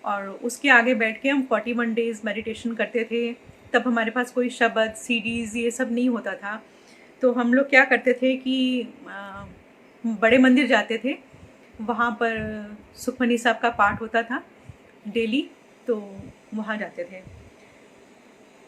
और उसके आगे बैठ के हम 41 डेज़ मेडिटेशन करते थे। तब हमारे पास कोई शब्द, सीडीज़, ये सब नहीं होता था। तो हम लोग क्या करते थे कि बड़े मंदिर जाते थे, वहाँ पर सुखमनी साहब का पाठ होता था डेली, तो वहाँ जाते थे।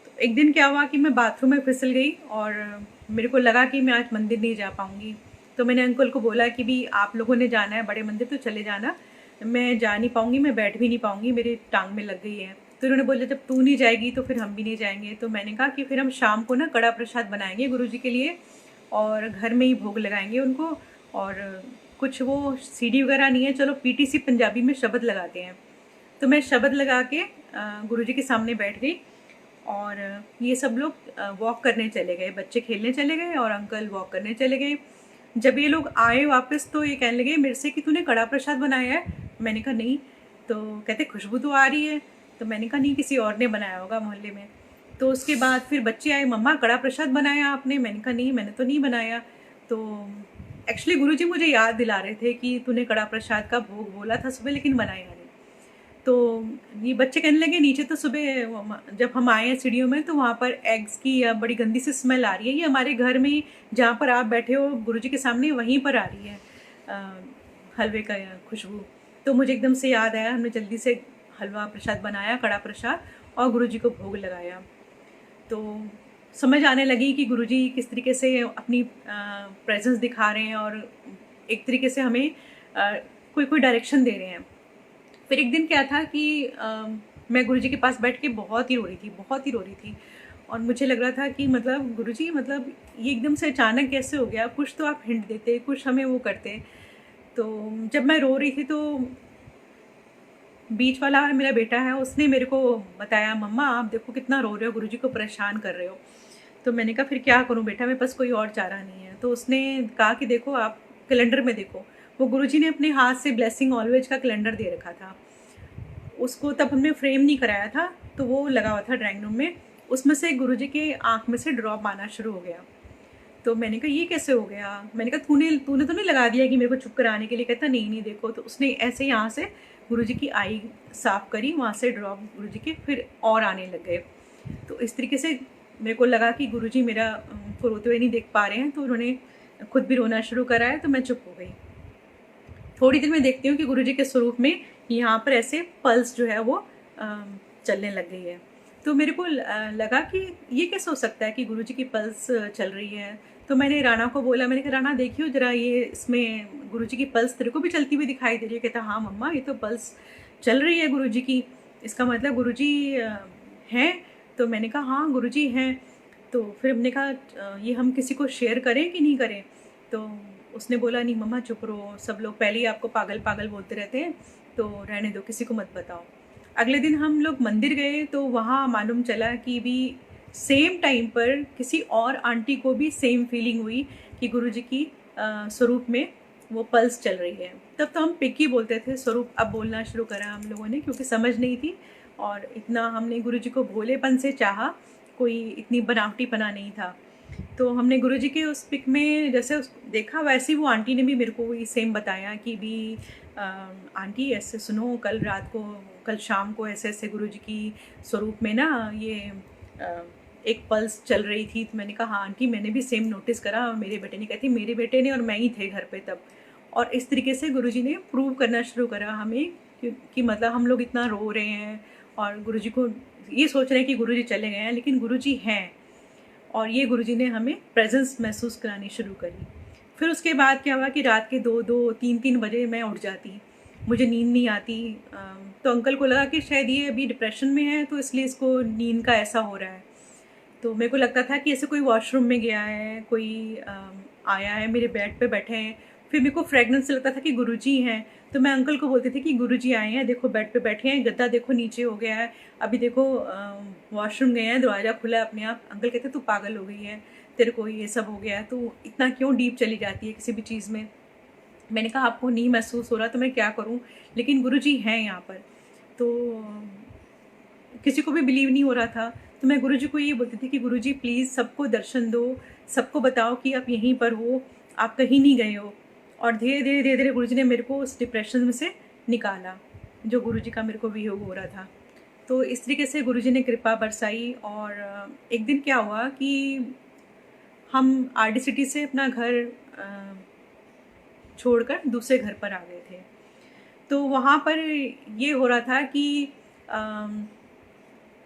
तो एक दिन क्या हुआ कि मैं बाथरूम में फिसल गई, और मेरे को लगा कि मैं आज मंदिर नहीं जा पाऊँगी। तो मैंने अंकल को बोला कि भी आप लोगों ने जाना है बड़े मंदिर तो चले जाना, मैं जा नहीं पाऊँगी, मैं बैठ भी नहीं पाऊँगी, मेरी टांग में लग गई है। तो उन्होंने बोला जब तू नहीं जाएगी तो फिर हम भी नहीं जाएंगे। तो मैंने कहा कि फिर हम शाम को ना कड़ा प्रसाद बनाएंगे गुरुजी के लिए, और घर में ही भोग लगाएंगे उनको। और कुछ वो सीडी वगैरह नहीं है, चलो पीटीसी पंजाबी में शब्द लगाते हैं। तो मैं शब्द लगा के गुरुजी के सामने बैठ गई, और ये सब लोग वॉक करने चले गए, बच्चे खेलने चले गए और अंकल वॉक करने चले गए। जब ये लोग आए वापस तो ये कहने लगे मेरे से कि तूने कड़ा प्रसाद बनाया है। मैंने कहा नहीं। तो कहते खुशबू तो आ रही है। तो मैंने कहा नहीं, किसी और ने बनाया होगा मोहल्ले में। तो उसके बाद फिर बच्चे आए, मम्मा कड़ा प्रसाद बनाया आपने? मैंने कहा नहीं, मैंने तो नहीं बनाया। तो एक्चुअली गुरुजी मुझे याद दिला रहे थे कि तूने कड़ा प्रसाद का भोग बोला था सुबह, लेकिन बनाया नहीं। तो ये बच्चे कहने लगे नीचे तो सुबह जब हम आए हैं सीढ़ियों में, तो वहाँ पर एग्स की या बड़ी गंदी सी स्मेल आ रही है। ये हमारे घर में जहाँ पर आप बैठे हो गुरुजी के सामने, वहीं पर आ रही है हलवे का खुशबू। तो मुझे एकदम से याद आया, हमने जल्दी से हलवा प्रसाद बनाया, कड़ा प्रसाद, और गुरुजी को भोग लगाया। तो समझ आने लगी कि गुरुजी किस तरीके से अपनी प्रेजेंस दिखा रहे हैं, और एक तरीके से हमें कोई डायरेक्शन दे रहे हैं। फिर एक दिन क्या था कि मैं गुरुजी के पास बैठ के बहुत ही रो रही थी। और मुझे लग रहा था कि मतलब गुरुजी, मतलब ये एकदम से अचानक कैसे हो गया, कुछ तो आप हिंट देते, कुछ हमें वो करते। तो जब मैं रो रही थी तो बीच वाला मेरा बेटा है, उसने मेरे को बताया मम्मा आप देखो कितना रो रहे हो, गुरुजी को परेशान कर रहे हो। तो मैंने कहा फिर क्या करूं बेटा, मेरे पास कोई और चारा नहीं है। तो उसने कहा कि देखो आप कैलेंडर में देखो, वो गुरुजी ने अपने हाथ से ब्लेसिंग ऑलवेज का कैलेंडर दे रखा था। उसको तब हमने फ्रेम नहीं कराया था, तो वो लगा हुआ था ड्राइंग रूम में। उसमें से गुरुजी के आँख में से ड्रॉप आना शुरू हो गया। तो मैंने कहा ये कैसे हो गया? मैंने कहा तूने तो नहीं लगा दिया कि मेरे को चुप कराने के लिए? कहता नहीं देखो। तो उसने ऐसे यहाँ से गुरुजी की आई साफ़ करी, वहाँ से ड्रॉप गुरुजी के फिर और आने लग गए। तो इस तरीके से मेरे को लगा कि गुरुजी मेरा को रोते हुए नहीं देख पा रहे हैं, तो उन्होंने खुद भी रोना शुरू करा है। तो मैं चुप हो गई। थोड़ी देर में देखती हूँ कि गुरुजी के स्वरूप में यहाँ पर ऐसे पल्स जो है वो चलने लग गई है। तो मेरे को लगा कि ये कैसे हो सकता है कि गुरुजी की पल्स चल रही है। तो मैंने राणा को बोला, मैंने कहा राणा देखियो ज़रा, ये इसमें गुरुजी की पल्स तेरे को भी चलती हुई दिखाई दे रही है? कहता हाँ मम्मा, ये तो पल्स चल रही है गुरुजी की, इसका मतलब गुरुजी हैं। तो मैंने कहा हाँ गुरुजी हैं। तो फिर हमने कहा ये हम किसी को शेयर करें कि नहीं करें? तो उसने बोला नहीं मम्मा चुप रहो, सब लोग पहले ही आपको पागल पागल बोलते रहते हैं, तो रहने दो, किसी को मत बताओ। अगले दिन हम लोग मंदिर गए, तो वहाँ मालूम चला कि भी सेम टाइम पर किसी और आंटी को भी सेम फीलिंग हुई कि गुरुजी की स्वरूप में वो पल्स चल रही है। तब तो हम पिक ही बोलते थे, स्वरूप अब बोलना शुरू करा हम लोगों ने, क्योंकि समझ नहीं थी। और इतना हमने गुरुजी को भोलेपन से चाहा, कोई इतनी बनावटीपना नहीं था। तो हमने गुरुजी के उस पिक में जैसे देखा, वैसे ही वो आंटी ने भी मेरे को वही सेम बताया कि भी आंटी ऐसे सुनो, कल शाम को ऐसे ऐसे गुरुजी की स्वरूप में ना ये एक पल्स चल रही थी। तो मैंने कहा हाँ आंटी, मैंने भी सेम नोटिस करा। मेरे बेटे ने, मेरे बेटे ने और मैं ही थे घर पे तब। और इस तरीके से गुरुजी ने प्रूव करना शुरू करा हमें कि मतलब हम लोग इतना रो रहे हैं और गुरुजी को ये सोच रहे हैं कि गुरुजी चले गए हैं, लेकिन गुरुजी हैं। और ये गुरुजी ने हमें प्रेजेंस महसूस करानी शुरू करी। फिर उसके बाद क्या हुआ कि रात के 2-2, 3-3 बजे मैं उठ जाती, मुझे नींद नहीं आती। तो अंकल को लगा कि शायद ये अभी डिप्रेशन में है, तो इसलिए इसको नींद का ऐसा हो रहा है। तो मेरे को लगता था कि ऐसे कोई वॉशरूम में गया है, कोई आया है, मेरे बेड पे बैठे हैं। फिर मेरे को फ्रेगनेंस लगता था कि गुरुजी हैं, तो मैं अंकल को बोलती थी कि गुरुजी आए हैं, देखो बेड पे बैठे हैं, गद्दा देखो नीचे हो गया है, अभी देखो वॉशरूम गए हैं, दरवाज़ा खुला है अपने आप। अंकल कहते तू पागल हो गई है, तेरे को ये सब हो गया है, तो इतना क्यों डीप चली जाती है किसी भी चीज़ में। मैंने कहा आपको नहीं महसूस हो रहा तो मैं क्या करूं, लेकिन गुरुजी हैं यहाँ पर। तो किसी को भी बिलीव नहीं हो रहा था, तो मैं गुरुजी को ये बोलती थी कि गुरुजी प्लीज़ सबको दर्शन दो, सबको बताओ कि आप यहीं पर हो, आप कहीं नहीं गए हो। और धीरे धीरे धीरे धीरे गुरुजी ने मेरे को उस डिप्रेशन में से निकाला, जो गुरुजी का मेरे को वियोग हो रहा था। तो इस तरीके से गुरुजी ने कृपा बरसाई। और एक दिन क्या हुआ कि हम आरडी सिटी से अपना घर छोड़कर दूसरे घर पर आ गए थे। तो वहाँ पर ये हो रहा था कि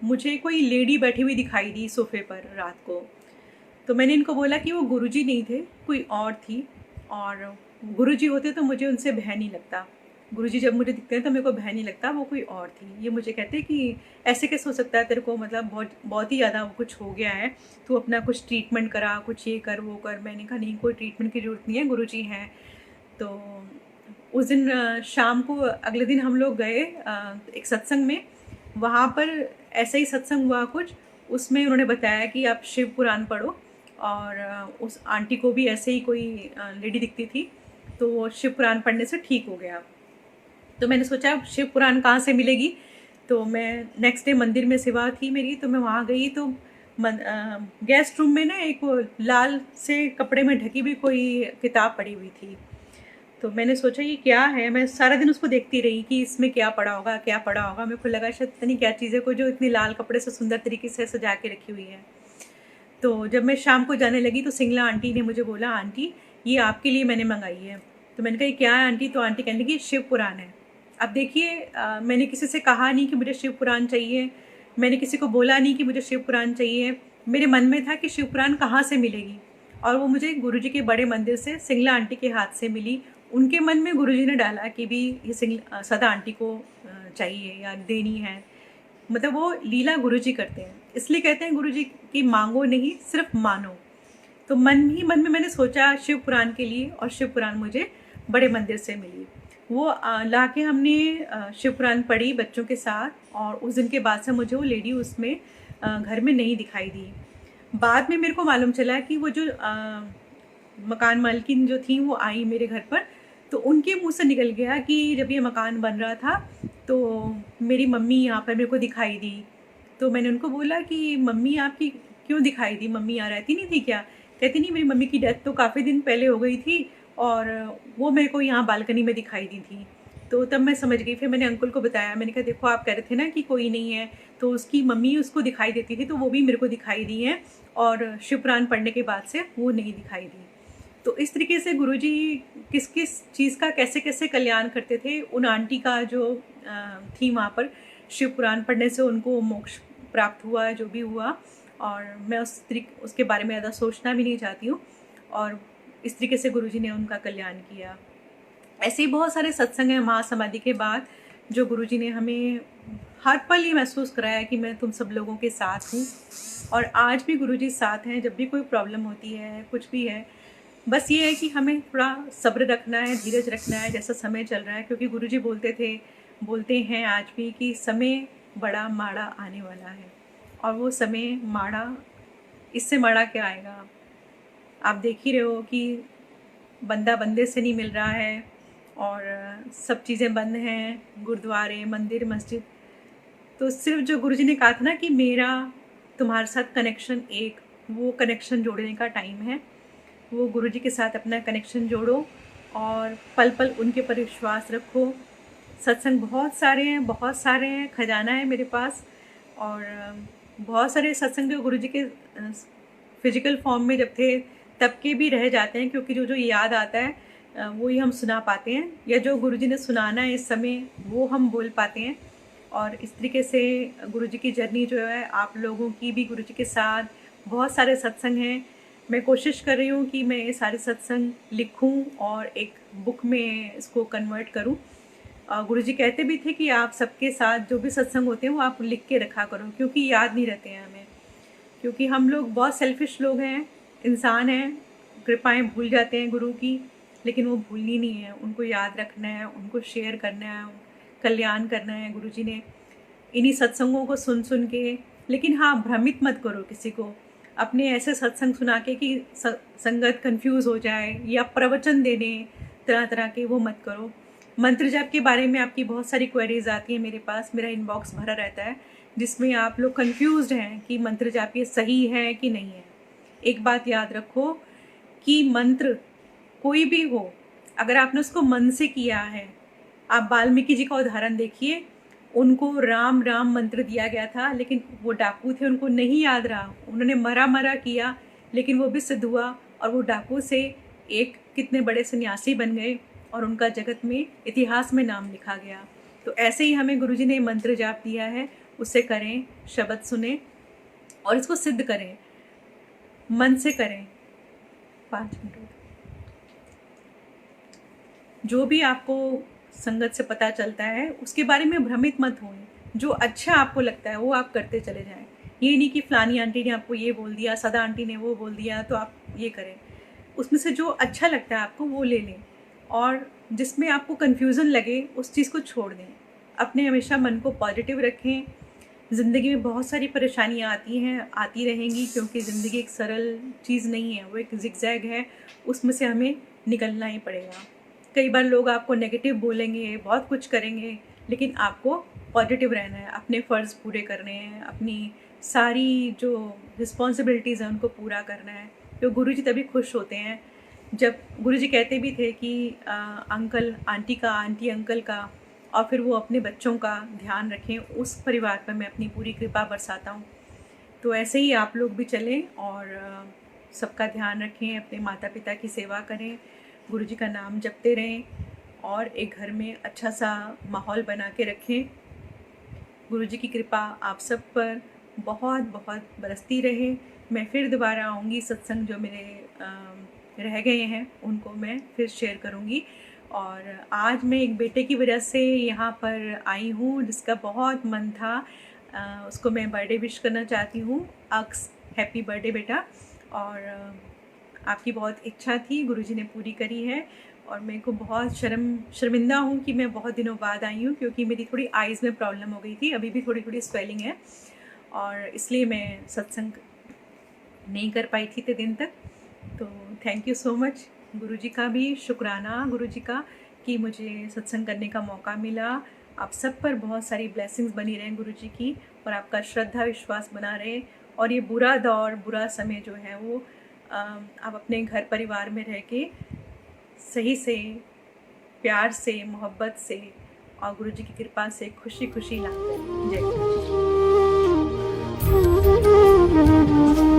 मुझे कोई लेडी बैठी हुई दिखाई दी सोफ़े पर रात को। तो मैंने इनको बोला कि वो गुरुजी नहीं थे, कोई और थी। और गुरुजी होते तो मुझे उनसे भय नहीं लगता, गुरुजी जब मुझे दिखते हैं तो मेरे को भय नहीं लगता, वो कोई और थी। ये मुझे कहते कि ऐसे कैसे हो सकता है, तेरे को मतलब बहुत बहुत ही ज़्यादा कुछ हो गया है, तू अपना कुछ ट्रीटमेंट करा, कुछ ये कर वो कर। मैंने कहा नहीं, कोई ट्रीटमेंट की ज़रूरत नहीं है, गुरुजी हैं। तो उस दिन शाम को अगले दिन हम लोग गए एक सत्संग में। वहाँ पर ऐसा ही सत्संग हुआ कुछ, उसमें उन्होंने बताया कि आप शिव पुराण पढ़ो। और उस आंटी को भी ऐसे ही कोई लेडी दिखती थी, तो वो शिव पुराण पढ़ने से ठीक हो गया। तो मैंने सोचा शिव पुराण कहाँ से मिलेगी, तो मैं नेक्स्ट डे मंदिर में सेवा थी मेरी, तो मैं वहाँ गई। तो गेस्ट रूम में ना एक लाल से कपड़े में ढकी हुई कोई किताब पड़ी हुई थी। तो मैंने सोचा ये क्या है, मैं सारा दिन उसको देखती रही कि इसमें क्या पड़ा होगा क्या पड़ा होगा। मेरे को लगा शायद पता नहीं क्या चीज़ है को जो इतनी लाल कपड़े से सुंदर तरीके से सजा के रखी हुई है। तो जब मैं शाम को जाने लगी तो सिंगला आंटी ने मुझे बोला, आंटी ये आपके लिए मैंने मंगाई है। तो मैंने कहा ये क्या है आंटी, तो आंटी कहने लगी शिव पुराण है। अब देखिए मैंने किसी से कहा नहीं कि मुझे शिव पुराण चाहिए, मैंने किसी को बोला नहीं कि मुझे शिव पुराण चाहिए। मेरे मन में था कि शिव पुराण कहाँ से मिलेगी, और वो मुझे गुरुजी के बड़े मंदिर से सिंगला आंटी के हाथ से मिली। उनके मन में गुरुजी ने डाला कि भी ये सदा आंटी को चाहिए या देनी है। मतलब वो लीला गुरुजी करते हैं, इसलिए कहते हैं गुरुजी की मांगो नहीं सिर्फ मानो। तो मन ही मन में मैंने सोचा शिव पुराण के लिए, और शिव पुराण मुझे बड़े मंदिर से मिली। वो ला के हमने शिव पुराण पढ़ी बच्चों के साथ, और उस दिन के बाद से मुझे वो लेडी उसमें घर में नहीं दिखाई दी। बाद में मेरे को मालूम चला कि वो जो मकान मालकिन जो थी वो आई मेरे घर पर, तो उनके मुंह से निकल गया कि जब ये मकान बन रहा था तो मेरी मम्मी यहाँ पर मेरे को दिखाई दी। तो मैंने उनको बोला कि मम्मी आपकी क्यों दिखाई दी, मम्मी यहाँ रहती नहीं थी क्या? कहती नहीं, मेरी मम्मी की डेथ तो काफ़ी दिन पहले हो गई थी और वो मेरे को यहाँ बालकनी में दिखाई दी थी। तो तब मैं समझ गई। फिर मैंने अंकल को बताया, मैंने कहा देखो आप कह रहे थे ना कि कोई नहीं है, तो उसकी मम्मी उसको दिखाई देती थी, तो वो भी मेरे को दिखाई दी है, और शिव पुराण पढ़ने के बाद से वो नहीं दिखाई दी। तो इस तरीके से गुरुजी किस किस चीज़ का कैसे कैसे कल्याण करते थे। उन आंटी का जो थी वहाँ पर शिव पुराण पढ़ने से उनको मोक्ष प्राप्त हुआ, जो भी हुआ, और मैं उसके बारे में ज़्यादा सोचना भी नहीं चाहती हूँ। और इस तरीके से गुरुजी ने उनका कल्याण किया। ऐसे ही बहुत सारे सत्संग हैं महासमाधि के बाद, जो गुरुजी ने हमें हर पल ये महसूस कराया कि मैं तुम सब लोगों के साथ हूँ। और आज भी गुरुजी साथ हैं, जब भी कोई प्रॉब्लम होती है, कुछ भी है, बस ये है कि हमें थोड़ा सब्र रखना है, धीरज रखना है जैसा समय चल रहा है। क्योंकि गुरुजी बोलते हैं आज भी कि समय बड़ा माड़ा आने वाला है, और वो समय माड़ा, इससे माड़ा क्या आएगा। आप देख ही रहे हो कि बंदा बंदे से नहीं मिल रहा है, और सब चीज़ें बंद हैं, गुरुद्वारे, मंदिर, मस्जिद। तो सिर्फ जो गुरुजी ने कहा था ना कि मेरा तुम्हारे साथ कनेक्शन एक, वो कनेक्शन जोड़ने का टाइम है। वो गुरुजी के साथ अपना कनेक्शन जोड़ो और पल पल उनके पर विश्वास रखो। सत्संग बहुत सारे हैं, खजाना है मेरे पास। और बहुत सारे सत्संग जो गुरुजी के फिजिकल फॉर्म में जब थे तब के भी रह जाते हैं, क्योंकि जो याद आता है वो ही हम सुना पाते हैं, या जो गुरुजी ने सुनाना है इस समय वो हम बोल पाते हैं। और इस तरीके से गुरुजी की जर्नी जो है, आप लोगों की भी गुरुजी के साथ बहुत सारे सत्संग हैं। मैं कोशिश कर रही हूँ कि मैं ये सारे सत्संग लिखूँ और एक बुक में इसको कन्वर्ट करूँ। गुरुजी कहते भी थे कि आप सबके साथ जो भी सत्संग होते हैं वो आप लिख के रखा करो, क्योंकि याद नहीं रहते हैं हमें। क्योंकि हम लोग बहुत सेल्फिश लोग हैं, इंसान हैं, कृपाएं भूल जाते हैं गुरु की, लेकिन वो भूलनी नहीं है, उनको याद रखना है, उनको शेयर करना है, कल्याण करना है गुरुजी ने इन्हीं सत्संगों को सुन सुन के। लेकिन हाँ, भ्रमित मत करो किसी को अपने ऐसे सत्संग सुना के कि संगत कंफ्यूज हो जाए, या प्रवचन देने तरह तरह के, वो मत करो। मंत्र जाप के बारे में आपकी बहुत सारी क्वेरीज आती हैं मेरे पास, मेरा इनबॉक्स भरा रहता है जिसमें आप लोग कंफ्यूज्ड हैं कि मंत्र जाप ये सही है कि नहीं है। एक बात याद रखो कि मंत्र कोई भी हो, अगर आपने उसको मन से किया है, आप वाल्मीकि जी का उदाहरण देखिए, उनको राम राम मंत्र दिया गया था, लेकिन वो डाकू थे, उनको नहीं याद रहा, उन्होंने मरा मरा किया, लेकिन वो भी सिद्ध हुआ, और वो डाकू से एक कितने बड़े सन्यासी बन गए, और उनका जगत में इतिहास में नाम लिखा गया। तो ऐसे ही हमें गुरुजी ने मंत्र जाप दिया है, उसे करें, शब्द सुने और इसको सिद्ध करें, मन से करें। 5 मिनट। जो भी आपको संगत से पता चलता है उसके बारे में भ्रमित मत हों, जो अच्छा आपको लगता है वो आप करते चले जाएं। ये नहीं कि फलानी आंटी ने आपको ये बोल दिया, सदा आंटी ने वो बोल दिया, तो आप ये करें। उसमें से जो अच्छा लगता है आपको वो ले लें, और जिसमें आपको कन्फ्यूज़न लगे उस चीज़ को छोड़ दें। अपने हमेशा मन को पॉजिटिव रखें। ज़िंदगी में बहुत सारी परेशानियाँ आती हैं, आती रहेंगी, क्योंकि ज़िंदगी एक सरल चीज़ नहीं है, वो एक जिगजैग है, उसमें से हमें निकलना ही पड़ेगा। कई बार लोग आपको नेगेटिव बोलेंगे, बहुत कुछ करेंगे, लेकिन आपको पॉजिटिव रहना है, अपने फ़र्ज़ पूरे करने हैं, अपनी सारी जो रिस्पॉन्सिबिलिटीज़ हैं उनको पूरा करना है। तो गुरुजी तभी खुश होते हैं जब गुरुजी कहते भी थे कि अंकल आंटी का, आंटी अंकल का, और फिर वो अपने बच्चों का ध्यान रखें, उस परिवार पर मैं अपनी पूरी कृपा बरसाता हूँ। तो ऐसे ही आप लोग भी चलें और सबका ध्यान रखें, अपने माता पिता की सेवा करें, गुरुजी का नाम जपते रहें, और एक घर में अच्छा सा माहौल बना के रखें। गुरुजी की कृपा आप सब पर बहुत बहुत बरसती रहे। मैं फिर दोबारा आऊँगी, सत्संग जो मेरे रह गए हैं उनको मैं फिर शेयर करूँगी। और आज मैं एक बेटे की वजह से यहाँ पर आई हूँ, जिसका बहुत मन था, उसको मैं बर्थडे विश करना चाहती हूँ। अक्स, हैप्पी बर्थडे बेटा। और आपकी बहुत इच्छा थी, गुरुजी ने पूरी करी है, और मेरे को बहुत शर्मिंदा हूँ कि मैं बहुत दिनों बाद आई हूँ, क्योंकि मेरी थोड़ी आइज़ में प्रॉब्लम हो गई थी, अभी भी थोड़ी थोड़ी स्वेलिंग है, और इसलिए मैं सत्संग नहीं कर पाई थी इतने दिन तक। तो थैंक यू सो मच। गुरुजी का भी शुक्राना, गुरुजी का, कि मुझे सत्संग करने का मौका मिला। आप सब पर बहुत सारी ब्लेसिंग्स बनी रहें गुरुजी की, और आपका श्रद्धा विश्वास बना रहे, और ये बुरा दौर, बुरा समय जो है वो आप अपने घर परिवार में रह के सही से, प्यार से, मोहब्बत से और गुरुजी की कृपा से खुशी खुशी लाते हैं। जय गुरु जी।